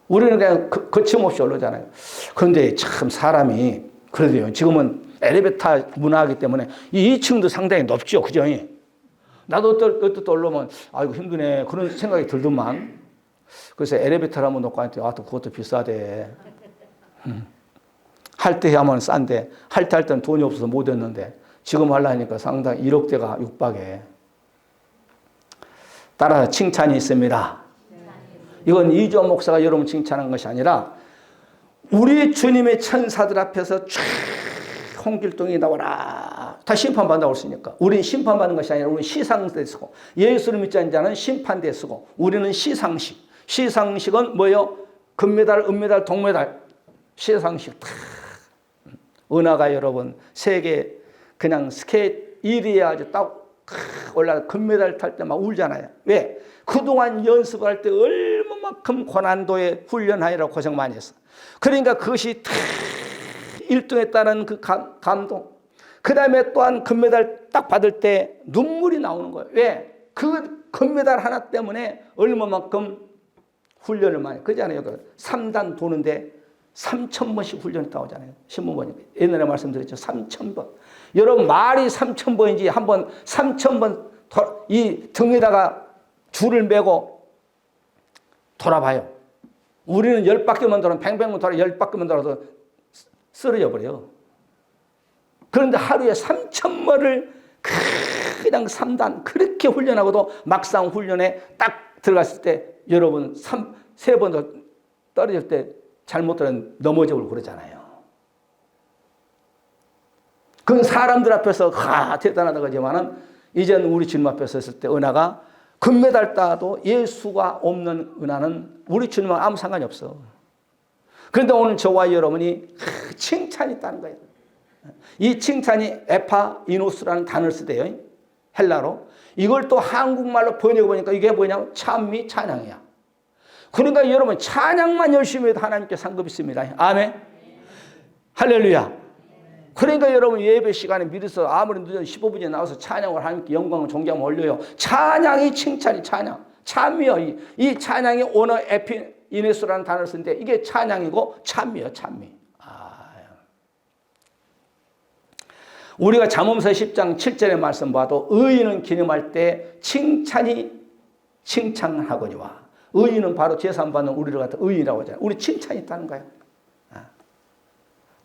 우리는 그냥 거침없이 올라오잖아요. 그런데 참 사람이 그래도요. 지금은 엘리베이터 문화이기 때문에 이 2층도 상당히 높죠. 그죠? 나도 어떨 때 올라오면 아이고 힘드네 그런 생각이 들더만. 그래서 엘리베이터를 한번 놓고 하는데 아, 또 그것도 비싸대. 할 때 하면 싼데 할 때는 돈이 없어서 못 했는데 지금 하려니까 상당히 1억대가 육박해. 따라서 칭찬이 있습니다. 이건 이주원 목사가 여러분 칭찬한 것이 아니라 우리 주님의 천사들 앞에서 쫙 홍길동이 나와라. 다 심판받는다고 했으니까. 우리는 심판받는 것이 아니라 우리는 시상대 쓰고 예수를 믿지 않는 자는 심판대 쓰고 우리는 시상식. 시상식은 뭐예요? 금메달, 은메달, 동메달. 시상식 다. 은하가 여러분 세계 그냥 스케이트 1위에 아주 딱 올라가 금메달 탈 때 막 울잖아요. 왜? 그동안 연습을 할 때 얼마만큼 고난도에 훈련하느라고 고생 많이 했어. 그러니까 그것이 다 1등했다는 그 감동. 그 다음에 또한 금메달 딱 받을 때 눈물이 나오는 거예요. 왜? 그 금메달 하나 때문에 얼마만큼 훈련을 많이. 그잖아요. 3단 도는데 3,000번씩 훈련했다고 하잖아요. 신문 보니까. 옛날에 말씀드렸죠. 3,000번. 여러분 말이 3,000번인지 한번 3,000번 이 등에다가 줄을 매고 돌아봐요. 우리는 10바퀴만 돌아면 뱅뱅만 돌아 10바퀴만 돌아도 쓰러져 버려요. 그런데 하루에 3,000번을 그냥 3단 그렇게 훈련하고도 막상 훈련에 딱 들어갔을 때 여러분 3번 더 떨어질 때 잘못 들으면 넘어져버리고 그러잖아요. 그건 사람들 앞에서 대단하다고 하지만은 이제는 우리 주님 앞에 섰을 때 은하가 금메달 따도 예수가 없는 은하는 우리 주님과 아무 상관이 없어. 그런데 오늘 저와 여러분이 칭찬이 있다는 거예요. 이 칭찬이 에파이노스라는 단어를 쓰대요. 헬라로. 이걸 또 한국말로 번역해보니까 이게 뭐냐면 찬미 찬양이야. 그러니까 여러분 찬양만 열심히 해도 하나님께 상급이 있습니다. 아멘. 할렐루야. 그러니까 여러분 예배 시간에 미리서 아무리 늦어도 15분에 나와서 찬양을 하나님께 영광을 존경을 올려요. 찬양이 칭찬이 찬양. 찬미요. 이 찬양이 오너 에피이네스라는 단어를 쓰는데 이게 찬양이고 찬미요. 찬미. 우리가 잠언서 10장 7절의 말씀 봐도 의인은 기념할 때 칭찬이 칭찬하거니와 의인은 바로 제사받는 우리를 갖다 의인이라고 하잖아요. 우리 칭찬이 있다는 거예요.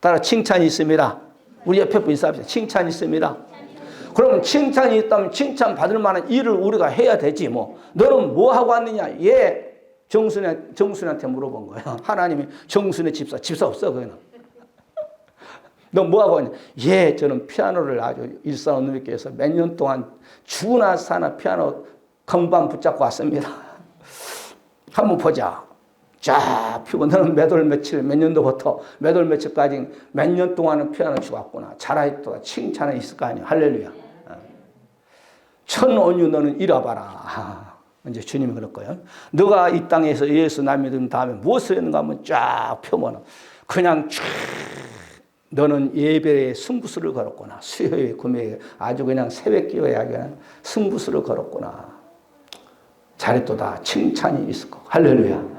따라 칭찬이 있습니다. 우리 옆에 분 인사합시다. 칭찬이 있습니다. 그러면 칭찬이 있다면 칭찬 받을 만한 일을 우리가 해야 되지 뭐. 너는 뭐 하고 왔느냐? 정순이한테 물어본 거예요. 하나님이 정순의 집사 없어 그거는. 너 뭐 하고 왔냐? 저는 피아노를 아주 일산 언니께서 몇 년 동안 주나 사나 피아노 건반 붙잡고 왔습니다. 한번 보자. 쫙 피고 너는 몇 년도부터 몇 월 며칠까지 몇 년 동안은 피아노 치고 왔구나. 잘하였다. 칭찬이 있을 거 아니야. 할렐루야. 천온유 너는 이뤄봐라. 이제 주님이 그럴 거예요. 너가 이 땅에서 예수 날 믿은 다음에 무엇을 했는가 하면 쫙 펴면 그냥 쫙 너는 예배에 승부수를 걸었구나. 수요일 금요일 아주 그냥 새벽 기도에 그냥 승부수를 걸었구나. 잘했도다. 칭찬이 있을 거. 할렐루야.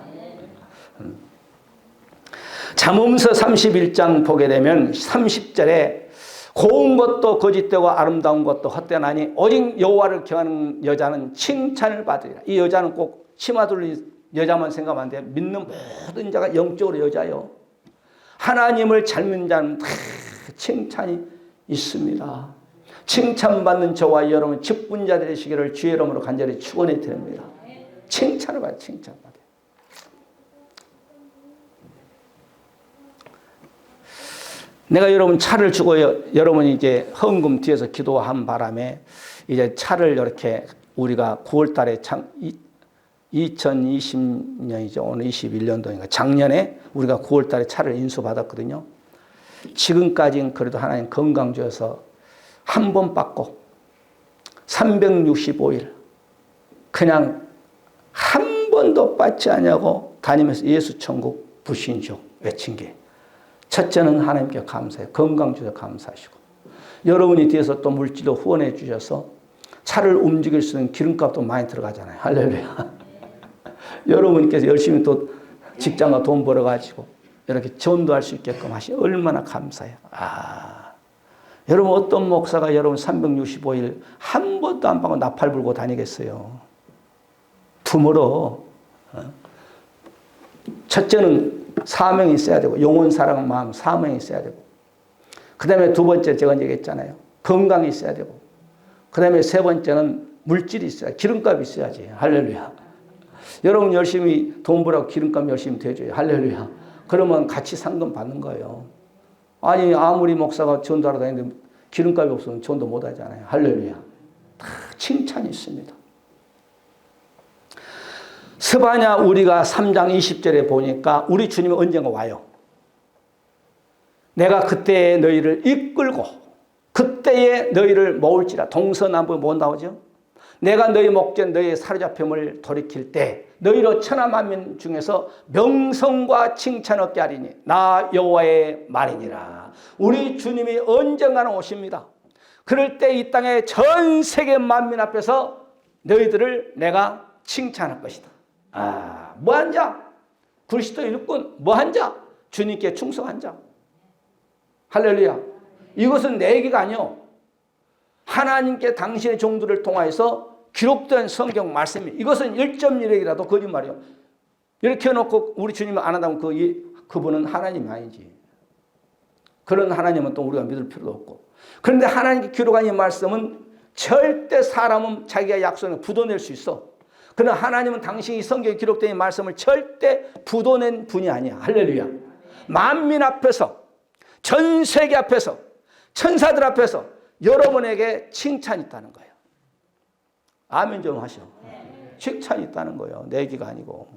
잠언서 31장 보게 되면 30절에 고운 것도 거짓되고 아름다운 것도 헛되나니 오직 여호와를 경하는 여자는 칭찬을 받으리라. 이 여자는 꼭 치마 둘린 여자만 생각하면 안 돼요. 믿는 모든 자가 영적으로 여자요. 하나님을 잘 믿는 자는 다 칭찬이 있습니다. 칭찬받는 저와 여러분 직분자 되시기를 주의 이름으로 간절히 축원해 드립니다. 칭찬을 받아요. 칭찬받아요. 내가 여러분 차를 주고 여러분이 이제 헌금 뒤에서 기도한 바람에 이제 차를 이렇게 우리가 9월 달에 2020년이죠. 오늘 21년도니까 작년에 우리가 9월 달에 차를 인수받았거든요. 지금까지는 그래도 하나님 건강 주셔서 한 번 받고 365일 그냥 한 번도 받지 않냐고 다니면서 예수 천국 불신족 외친 게 첫째는 하나님께 감사해요. 건강 주셔서 감사하시고 여러분이 뒤에서 또 물질도 후원해 주셔서 차를 움직일 수 있는 기름값도 많이 들어가잖아요. 할렐루야. 여러분께서 열심히 또 직장과 돈 벌어가지고 이렇게 전도할 수 있게끔 하시 얼마나 감사해요. 여러분 어떤 목사가 여러분 365일 한 번도 안 받고 나팔 불고 다니겠어요? 드물어. 첫째는 사명이 있어야 되고 영혼 사랑 마음 사명이 있어야 되고 그 다음에 두 번째 제가 얘기했잖아요. 건강이 있어야 되고 그 다음에 세 번째는 물질이 있어야 기름값이 있어야지. 할렐루야. 여러분 열심히 돈 벌라고 기름값 열심히 대줘요. 할렐루야. 그러면 같이 상금 받는 거예요. 아니 아무리 목사가 전도하러 다니는데 기름값이 없으면 전도 못 하잖아요. 할렐루야. 다 칭찬이 있습니다. 스바냐 우리가 3장 20절에 보니까 우리 주님이 언젠가 와요. 내가 그때에 너희를 이끌고 그때에 너희를 모을지라. 동서남북 뭐 나오죠? 내가 너희 목전 너희의 사로잡힘을 돌이킬 때 너희로 천하만민 중에서 명성과 칭찬 얻게 하리니 나 여호와의 말이니라. 우리 주님이 언젠가는 오십니다. 그럴 때 이 땅의 전 세계 만민 앞에서 너희들을 내가 칭찬할 것이다. 뭐한 자? 그리스도 일꾼 뭐한 자? 주님께 충성한 자. 할렐루야. 이것은 내 얘기가 아니요. 하나님께 당신의 종들을 통하여서 기록된 성경 말씀이 이것은 1.1핵이라도 거짓말이요. 이렇게 해놓고 우리 주님을 안 한다면 그분은 하나님이 아니지. 그런 하나님은 또 우리가 믿을 필요도 없고. 그런데 하나님께 기록한 이 말씀은 절대 사람은 자기가 약속을 부도낼 수 있어. 그러나 하나님은 당신이 성경에 기록된 이 말씀을 절대 부도낸 분이 아니야. 할렐루야. 만민 앞에서 전 세계 앞에서 천사들 앞에서 여러분에게 칭찬이 있다는 거예요. 아멘 좀 하셔. 칭찬이 있다는 거예요. 내 얘기가 아니고.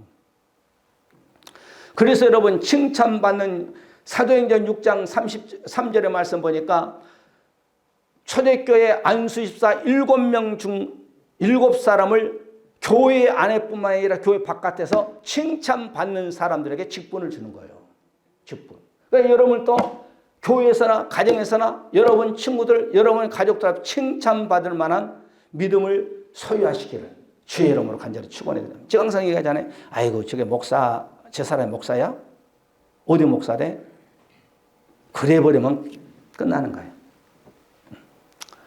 그래서 여러분 칭찬받는 사도행전 6장 33절의 말씀 보니까 초대교회 안수집사 7명 중 7사람을 교회 안에뿐만 아니라 교회 바깥에서 칭찬받는 사람들에게 직분을 주는 거예요. 직분. 그러니까 여러분 또 교회에서나 가정에서나 여러분 친구들, 여러분 가족들 앞에 칭찬받을 만한 믿음을 소유하시기를 주의 이름으로 간절히 축원해드립니다. 제가 항상 얘기하잖아요. 아이고 저게 목사, 저 사람이 목사야? 어디 목사래? 그래 버리면 끝나는 거예요.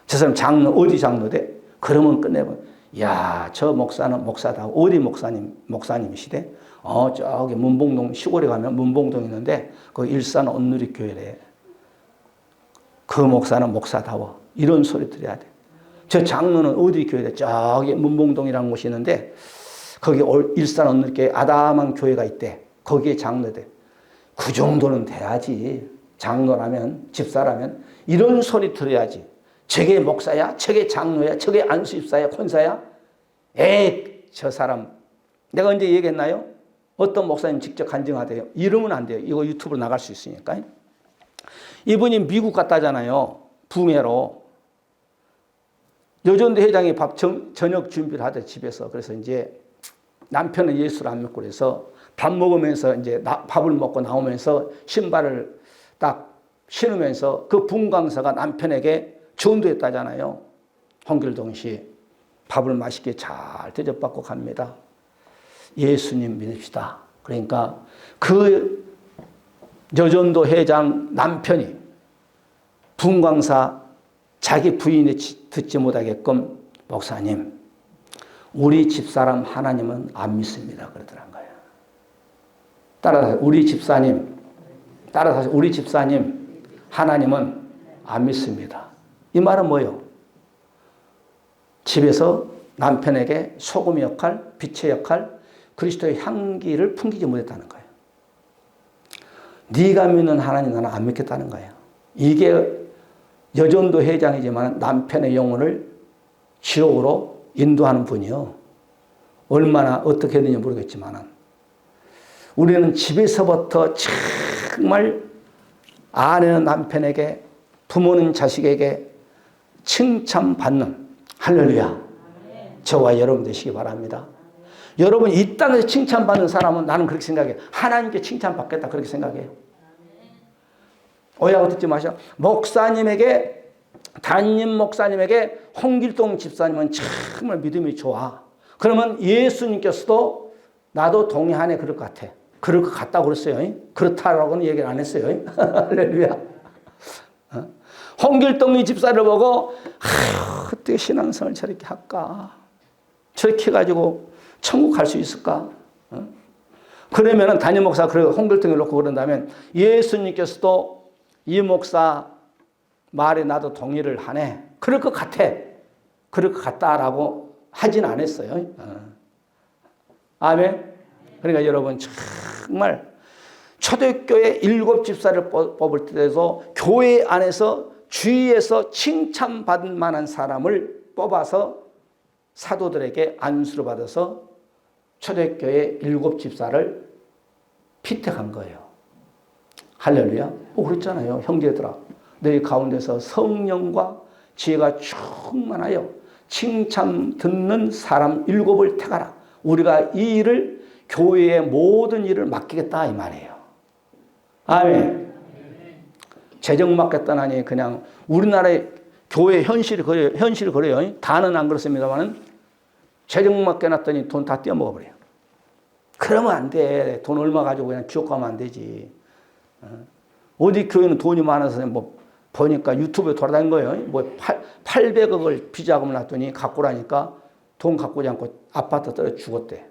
저 사람 장로, 어디 장로대? 그러면 끝내버려. 야, 저 목사는 목사다. 어디 목사님이시대? 저기 문봉동 시골에 가면 문봉동 있는데 그 일산 온누리 교회래. 그 목사는 목사다워. 이런 소리 들어야 돼. 저 장로는 어디 교회래? 저기 문봉동이라는 곳이 있는데 거기 일산 온누리 교회 아담한 교회가 있대. 거기에 장로대. 그 정도는 돼야지. 장로라면 집사라면 이런 소리 들어야지. 저게 목사야? 저게 장로야? 저게 안수집사야? 권사야? 저 사람 내가 언제 얘기했나요? 어떤 목사님 직접 간증하대요. 이러면 안 돼요. 이거 유튜브로 나갈 수 있으니까. 이분이 미국 갔다잖아요. 부메로. 여전도 회장이 저녁 준비를 하대 집에서. 그래서 이제 남편은 예수를 안 믿고 그래서 밥 먹으면서 이제 밥을 먹고 나오면서 신발을 딱 신으면서 그 분강사가 남편에게 전도했다잖아요. 홍길동시 밥을 맛있게 잘 대접받고 갑니다. 예수님 믿읍시다. 그러니까 그 여전도 회장 남편이 분광사 자기 부인이 듣지 못하게끔 목사님 우리 집사람 하나님은 안 믿습니다. 그러더란 거예요. 따라서 우리 집사님 하나님은 안 믿습니다. 이 말은 뭐예요? 집에서 남편에게 소금의 역할, 빛의 역할, 그리스도의 향기를 풍기지 못했다는 거예요. 네가 믿는 하나님 나는 안 믿겠다는 거예요. 이게 여전도 회장이지만 남편의 영혼을 지옥으로 인도하는 분이요. 얼마나 어떻게 했는지 모르겠지만 우리는 집에서부터 정말 아내는 남편에게 부모는 자식에게 칭찬받는 할렐루야. 저와 여러분 되시기 바랍니다. 여러분 이 땅에서 칭찬받는 사람은 나는 그렇게 생각해요. 하나님께 칭찬받겠다 그렇게 생각해요. 오해하고 듣지 마셔. 목사님에게 담임 목사님에게 홍길동 집사님은 정말 믿음이 좋아. 그러면 예수님께서도 나도 동의하네 그럴 것 같아. 그럴 것 같다고 그랬어요. 그렇다라고는 얘기를 안 했어요. 할렐루야. 홍길동이 집사를 보고 어떻게 신앙생활을 저렇게 할까? 저렇게 해가지고 천국 갈 수 있을까? 그러면은 담임 목사가 홍길동을 놓고 그런다면 예수님께서도 이 목사 말에 나도 동의를 하네. 그럴 것 같아. 그럴 것 같다라고 하진 않았어요. 아멘. 그러니까 여러분 정말 초대교회 7 집사를 뽑을 때에서 교회 안에서 주위에서 칭찬받을 만한 사람을 뽑아서 사도들에게 안수를 받아서 초대교회 7 집사를 피택한 거예요. 할렐루야. 그랬잖아요. 형제들아. 너희 가운데서 성령과 지혜가 충만하여 칭찬 듣는 사람 7을 택하라. 우리가 이 일을 교회의 모든 일을 맡기겠다 이 말이에요. 아멘. 재정 맡겠다나니 그냥 우리나라의 교회 현실이 그래요. 다는 안 그렇습니다만은 재정 맡겨놨더니 돈 다 떼어먹어버려요. 그러면 안 돼. 돈 얼마 가지고 그냥 지옥 가면 안 되지. 어디 교회는 돈이 많아서 뭐 보니까 유튜브에 돌아다닌 거예요. 뭐 800억을 비자금을 놨더니 갖고 라니까 돈 갖고 오지 않고 아파트 떨어 죽었대.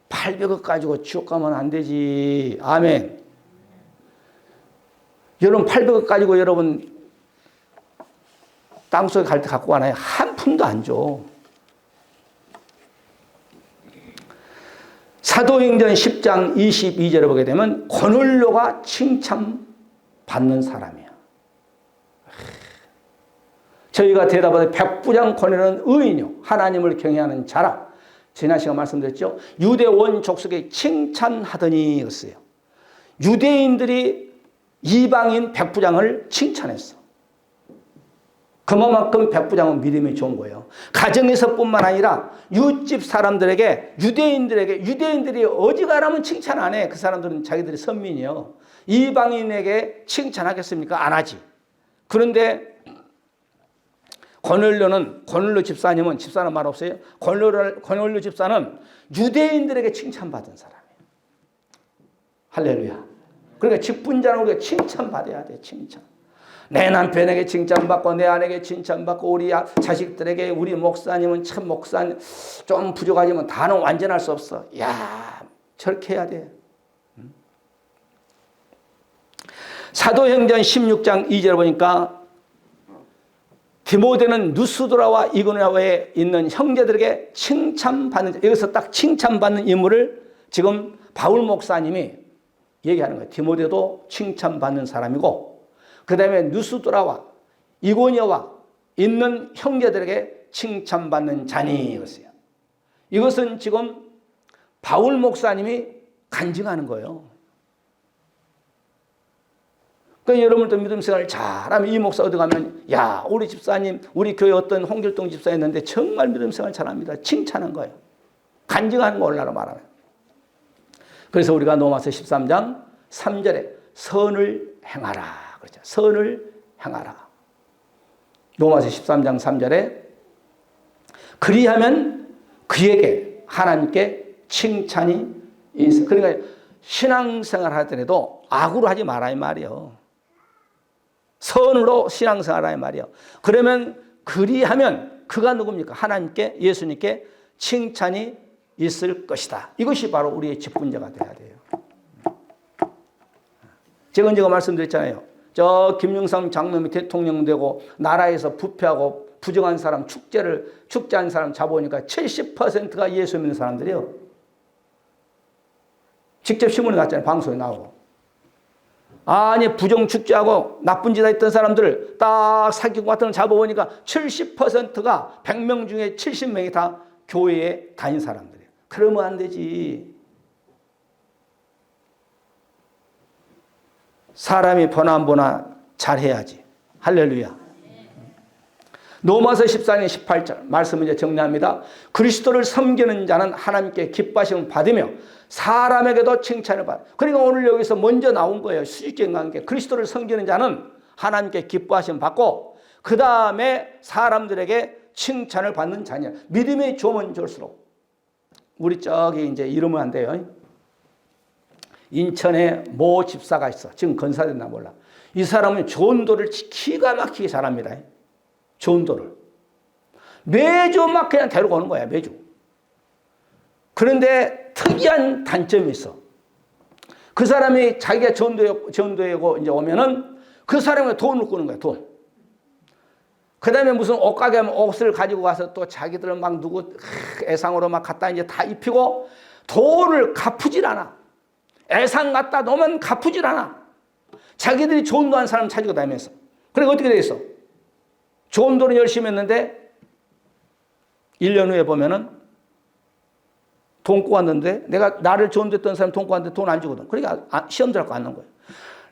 800억 가지고 지옥 가면 안 되지. 아멘. 여러분 800억 가지고 여러분 땅속에 갈 때 갖고 가나요? 한 푼도 안 줘. 사도행전 10장 22절에 보게 되면 고넬료가 칭찬받는 사람이야. 저희가 대답하되 백부장 고넬료는 의인이요 하나님을 경외하는 자라. 지난 시간 말씀드렸죠. 유대 원족속에 칭찬하더니 그랬어요. 유대인들이 이방인 백부장을 칭찬했어. 그만큼 백부장은 믿음이 좋은 거예요. 가정에서뿐만 아니라 이웃집 사람들에게 유대인들이 어지간하면 칭찬 안 해. 그 사람들은 자기들이 선민이요. 이방인에게 칭찬하겠습니까? 안 하지. 그런데 고넬료 집사님은 집사는 말 없어요. 고넬료 집사는 유대인들에게 칭찬받은 사람이에요. 할렐루야. 그러니까 직분자는 우리가 칭찬받아야 돼. 칭찬. 내 남편에게 칭찬받고 내 아내에게 칭찬받고 우리 자식들에게 우리 목사님은 참 목사님 좀 부족하지만 다는 완전할 수 없어. 야, 저렇게 해야 돼. 사도행전 16장 2절 보니까 디모데는 누스드라와 이고니아에 있는 형제들에게 칭찬받는, 여기서 딱 칭찬받는 인물을 지금 바울 목사님이 얘기하는 거예요. 디모데도 칭찬받는 사람이고 그 다음에 누스드라와 이고니아와 있는 형제들에게 칭찬받는 자니 이것이에요. 이것은 지금 바울 목사님이 간증하는 거예요. 그러니까 여러분도 믿음 생활을 잘하면 이 목사 어디 가면 야 우리 집사님 우리 교회 어떤 홍길동 집사였는데 정말 믿음 생활 잘합니다. 칭찬한 거예요. 간증하는 거 올라로 말하면. 그래서 우리가 로마서 13장 3절에 선을 행하라. 그렇죠. 선을 행하라. 로마서 13장 3절에 그리하면 그에게 하나님께 칭찬이 있어. 그러니까 신앙생활 하더라도 악으로 하지 말라 이 말이요. 선으로 신앙생활 하라 이 말이요. 그러면 그리하면 그가 누굽니까? 하나님께 예수님께 칭찬이 있을 것이다. 이것이 바로 우리의 직분자가 돼야 돼요. 제가 말씀드렸잖아요. 저 김영삼 장로님이 대통령 되고 나라에서 부패하고 부정한 사람 축제한 사람 잡아오니까 70%가 예수 믿는 사람들이에요. 직접 신문에 났잖아요. 방송에 나오고. 아니 부정 축제하고 나쁜 짓 했던 사람들을 딱 사기꾼 같은 걸 잡아오니까 70%가 100명 중에 70명이 다 교회에 다닌 사람들이에요. 그러면 안 되지. 사람이 보나 안 보나 잘해야지. 할렐루야. 로마서 14장 18절 말씀을 이제 정리합니다. 그리스도를 섬기는 자는 하나님께 기뻐하심을 받으며 사람에게도 칭찬을 받아. 그러니까 오늘 여기서 먼저 나온 거예요. 수직적인 관계. 그리스도를 섬기는 자는 하나님께 기뻐하심을 받고 그 다음에 사람들에게 칭찬을 받는 자냐. 믿음이 좋으면 좋을수록 우리 저기 이제 이러면 안 돼요. 인천에 모 집사가 있어. 지금 건사됐나 몰라. 이 사람은 전도를 기가 막히게 잘합니다. 전도를. 매주 막 그냥 데리고 오는 거야, 매주. 그런데 특이한 단점이 있어. 그 사람이 자기가 전도하고 이제 오면은 그 사람이 돈을 꾸는 거야, 돈. 그 다음에 무슨 옷가게 하면 옷을 가지고 가서 또 자기들 막 누구 애상으로 막 갖다 이제 다 입히고 돈을 갚으질 않아. 애상 갖다 놓으면 갚으질 않아. 자기들이 전도한 사람 찾고 다니면서. 그러니까 어떻게 되겠어? 전도는 열심히 했는데 1년 후에 보면은 돈 꼬았는데 내가 나를 전도했던 사람 돈 꼬았는데 돈 안 주거든. 그러니까 시험 들어가고 안 넣은 거예요.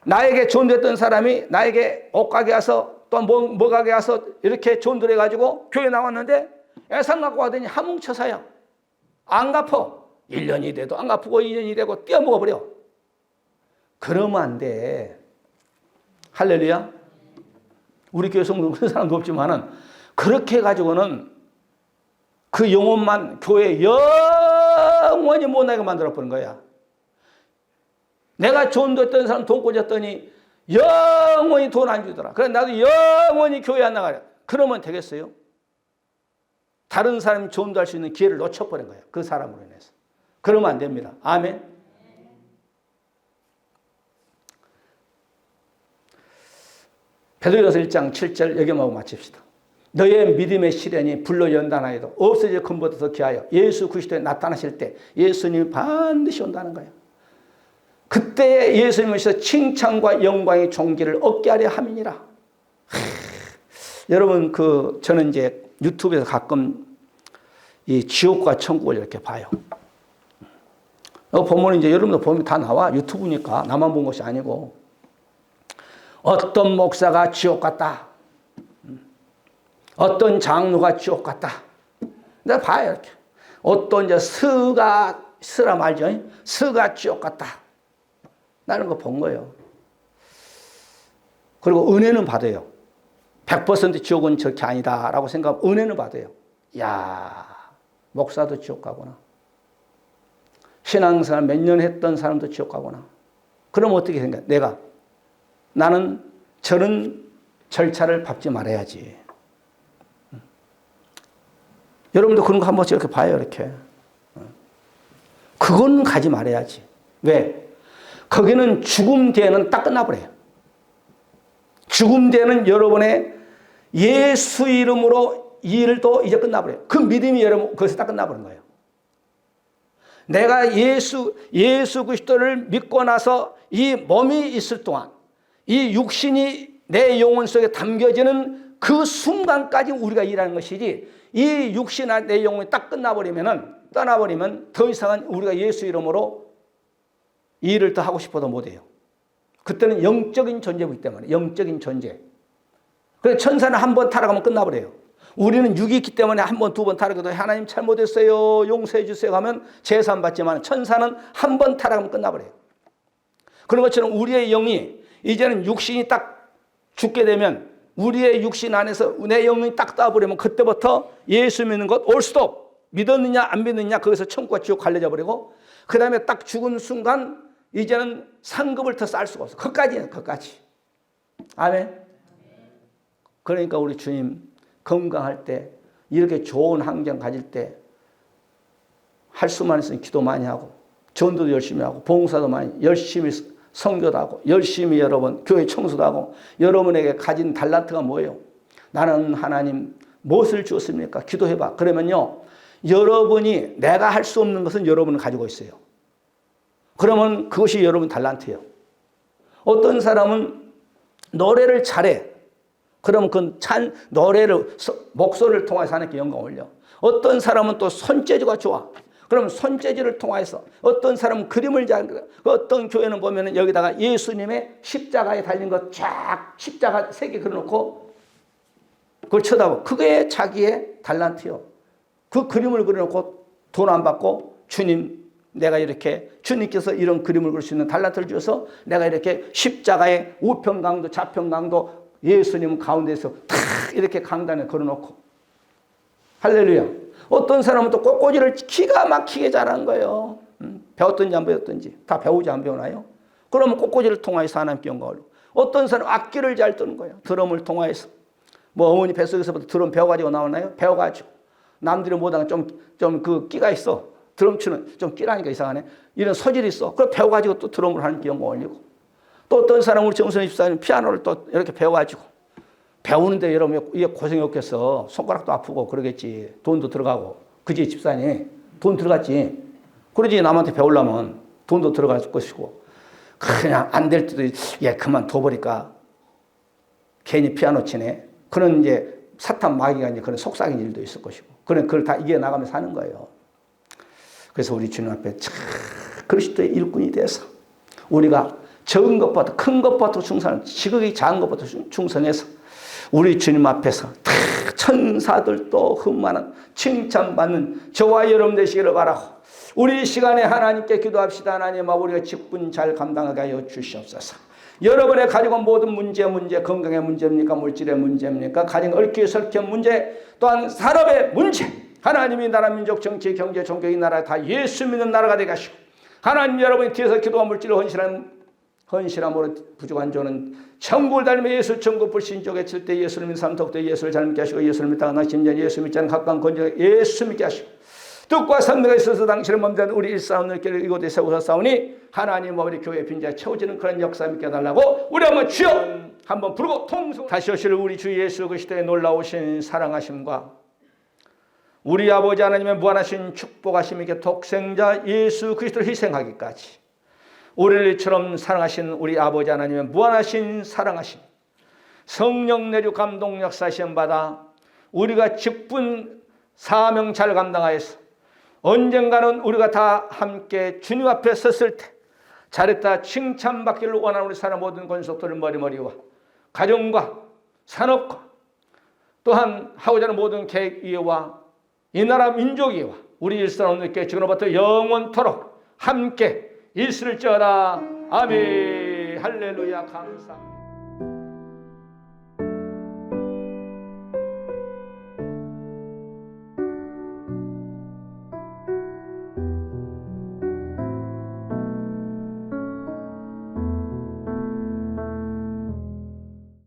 나에게 전도했던 사람이 나에게 옷가게 와서 또 뭐 가게 와서 이렇게 전도를 해가지고 교회 나왔는데 애상 갖고 와더니 한 뭉쳐서야 안 갚어. 1년이 돼도 안 갚고 2년이 되고 떼어먹어버려. 그러면 안 돼. 할렐루야. 우리 교회 성도 그런 사람도 없지만은 그렇게 해가지고는 그 영혼만 교회 영원히 못 나게 만들어버린 거야. 내가 전도했던 사람 돈 꽂았더니 영원히 돈 안 주더라. 그래 나도 영원히 교회 안 나가려. 그러면 되겠어요? 다른 사람이 전도할 수 있는 기회를 놓쳐버린 거야. 그 사람으로 인해서. 그러면 안 됩니다. 아멘. 베드로전서 1장 7절 여기만 하고 마칩시다. 너의 믿음의 시련이 불로 연단하여도 없어질 것보다 더 귀하여 예수 그리스도에 나타나실 때 예수님이 반드시 온다는 거예요. 그때 예수님께서 칭찬과 영광의 존귀를 얻게 하려 함이니라. 여러분 저는 이제 유튜브에서 가끔 이 지옥과 천국을 이렇게 봐요. 보면 이제 여러분도 보면 다 나와. 유튜브니까 나만 본 것이 아니고 어떤 목사가 지옥 갔다. 어떤 장로가 지옥 갔다. 내가 봐요 이렇게. 어떤 이제 스라 말죠. 스가 지옥 갔다. 나는 거 본 거예요. 그리고 은혜는 받아요. 100% 지옥은 저렇게 아니다라고 생각하면 은혜는 받아요. 야, 목사도 지옥 가구나. 신앙생활 몇 년 했던 사람도 지옥 가구나. 그럼 어떻게 생각해? 나는 저런 절차를 밟지 말아야지. 여러분도 그런 거 한 번씩 이렇게 봐요, 이렇게. 그건 가지 말아야지. 왜? 거기는 죽음 뒤에는 딱 끝나버려요. 죽음 뒤에는 여러분의 예수 이름으로 이 일도 이제 끝나버려요. 그 믿음이 여러분 거기서 딱 끝나버린 거예요. 내가 예수 그리스도를 믿고 나서 이 몸이 있을 동안 이 육신이 내 영혼 속에 담겨지는 그 순간까지 우리가 일하는 것이지 이 육신과 내 영혼이 딱 떠나버리면 더 이상은 우리가 예수 이름으로 이 일을 더 하고 싶어도 못해요. 그때는 영적인 존재이기 때문에 영적인 존재. 그래서 천사는 한 번 타락하면 끝나버려요. 우리는 육이 있기 때문에 한 번, 두 번 타락해도 하나님 잘못했어요. 용서해 주세요 하면 제산 받지만 천사는 한 번 타락하면 끝나버려요. 그런 것처럼 우리의 영이 이제는 육신이 딱 죽게 되면 우리의 육신 안에서 내 영이 딱 떠버리면 그때부터 예수 믿는 것 올 수도 믿었느냐 안 믿느냐 거기서 천국과 지옥 갈려져 버리고 그 다음에 딱 죽은 순간 이제는 상급을 더 쌓을 수가 없어. 그까지. 아멘. 그러니까 우리 주님 건강할 때 이렇게 좋은 환경 가질 때 할 수만 있으면 기도 많이 하고 전도도 열심히 하고 봉사도 많이 열심히 선교도 하고 열심히 여러분 교회 청소도 하고 여러분에게 가진 달란트가 뭐예요? 나는 하나님 무엇을 주었습니까? 기도해봐. 그러면요 여러분이 내가 할 수 없는 것은 여러분은 가지고 있어요. 그러면 그것이 여러분 달란트예요. 어떤 사람은 노래를 잘해. 그러면 그 노래를 목소리를 통해서 하나님께 영광 올려. 어떤 사람은 또 손재주가 좋아. 그러면 손재주를 통해서 어떤 사람은 그림을 잘 어떤 교회는 보면은 여기다가 예수님의 십자가에 달린 것 쫙 십자가 3개 그려놓고 그걸 쳐다보고 그게 자기의 달란트요. 그 그림을 그려놓고 돈 안 받고 주님 내가 이렇게 주님께서 이런 그림을 그릴 수 있는 달란트를 주셔서 내가 이렇게 십자가의 우편강도 좌편강도 예수님 가운데서 탁 이렇게 강단에 걸어놓고 할렐루야. 어떤 사람은 또 꽃꽂이를 기가 막히게 잘하는 거예요. 배웠든지 안 배웠든지 다 배우지 안 배우나요? 그러면 꽃꽂이를 통해서 하나님께 영광을. 어떤 사람은 악기를 잘 뜨는 거예요. 드럼을 통하여서. 뭐 어머니 뱃속에서부터 드럼 배워가지고 나오나요? 배워가지고. 남들이 못하는 좀 그 끼가 있어. 드럼 치는 좀 끼라니까 이상하네. 이런 소질이 있어. 그걸 배워가지고 또 드럼을 하는 게 영광 올리고. 또 어떤 사람은 우리 정선희 집사님 피아노를 또 이렇게 배워가지고. 배우는데 여러분 이게 고생이 없겠어. 손가락도 아프고 그러겠지. 돈도 들어가고. 그지 집사님? 돈 들어갔지. 그러지 남한테 배우려면 돈도 들어갈 것이고. 그냥 안 될 때도 그만 둬버릴까. 괜히 피아노 치네. 그런 이제 사탄 마귀가 이제 그런 속삭인 일도 있을 것이고. 그걸 다 이겨나가면서 사는 거예요. 그래서 우리 주님 앞에 그리스도의 일꾼이 돼서 우리가 적은 것보다 큰 것보다 충성을, 지극히 작은 것보다 충성해서 우리 주님 앞에서 천사들도 흠많은 칭찬받는 저와 여러분 되시기를 바라고 우리 시간에 하나님께 기도합시다. 하나님, 우리가 직분 잘 감당하게 하여 주시옵소서. 여러분의 가지고 모든 문제, 건강의 문제입니까? 물질의 문제입니까? 가정 얽기 설경 문제, 또한 산업의 문제. 하나님이 나라, 민족, 정치, 경제, 종교 이 나라 다 예수 믿는 나라가 되게 하시고 하나님 여러분이 뒤에서 기도와 물질을 헌신함으로 부족한 자는 천국을 달며 예수 천국 불신족에 칠 때 예수를 믿는 사람 독도 예수를 잘 믿게 하시고 예수를 믿다가 나 심지어 예수 믿지 않은 각각 건져 예수 믿게 하시고 뜻과 선내가 있어서 당신을 멈추는 우리 일사오늘 길을 이곳에 세우사 싸우니 하나님 우리 교회 빈자 채워지는 그런 역사 믿게 해달라고 우리 한번 주여 한번 부르고 통성 다시 오실 우리 주 예수 그리스도의 놀라우신 사랑하심과 우리 아버지 하나님의 무한하신 축복하심에게 독생자 예수 그리스도를 희생하기까지 우리를 이처럼 사랑하신 우리 아버지 하나님의 무한하신 사랑하심 성령 내주 감동 역사시험 받아 우리가 직분 사명 잘 감당하여서 언젠가는 우리가 다 함께 주님 앞에 섰을 때 잘했다 칭찬받기를 원하는 우리 사람 모든 권속들을 머리머리와 가정과 산업과 또한 하고자 하는 모든 계획 이해와 이 나라 민족 이해와 우리 일사오늘께 지금부터 영원토록 함께 일수를 쩌라. 아멘. 할렐루야. 감사합니다.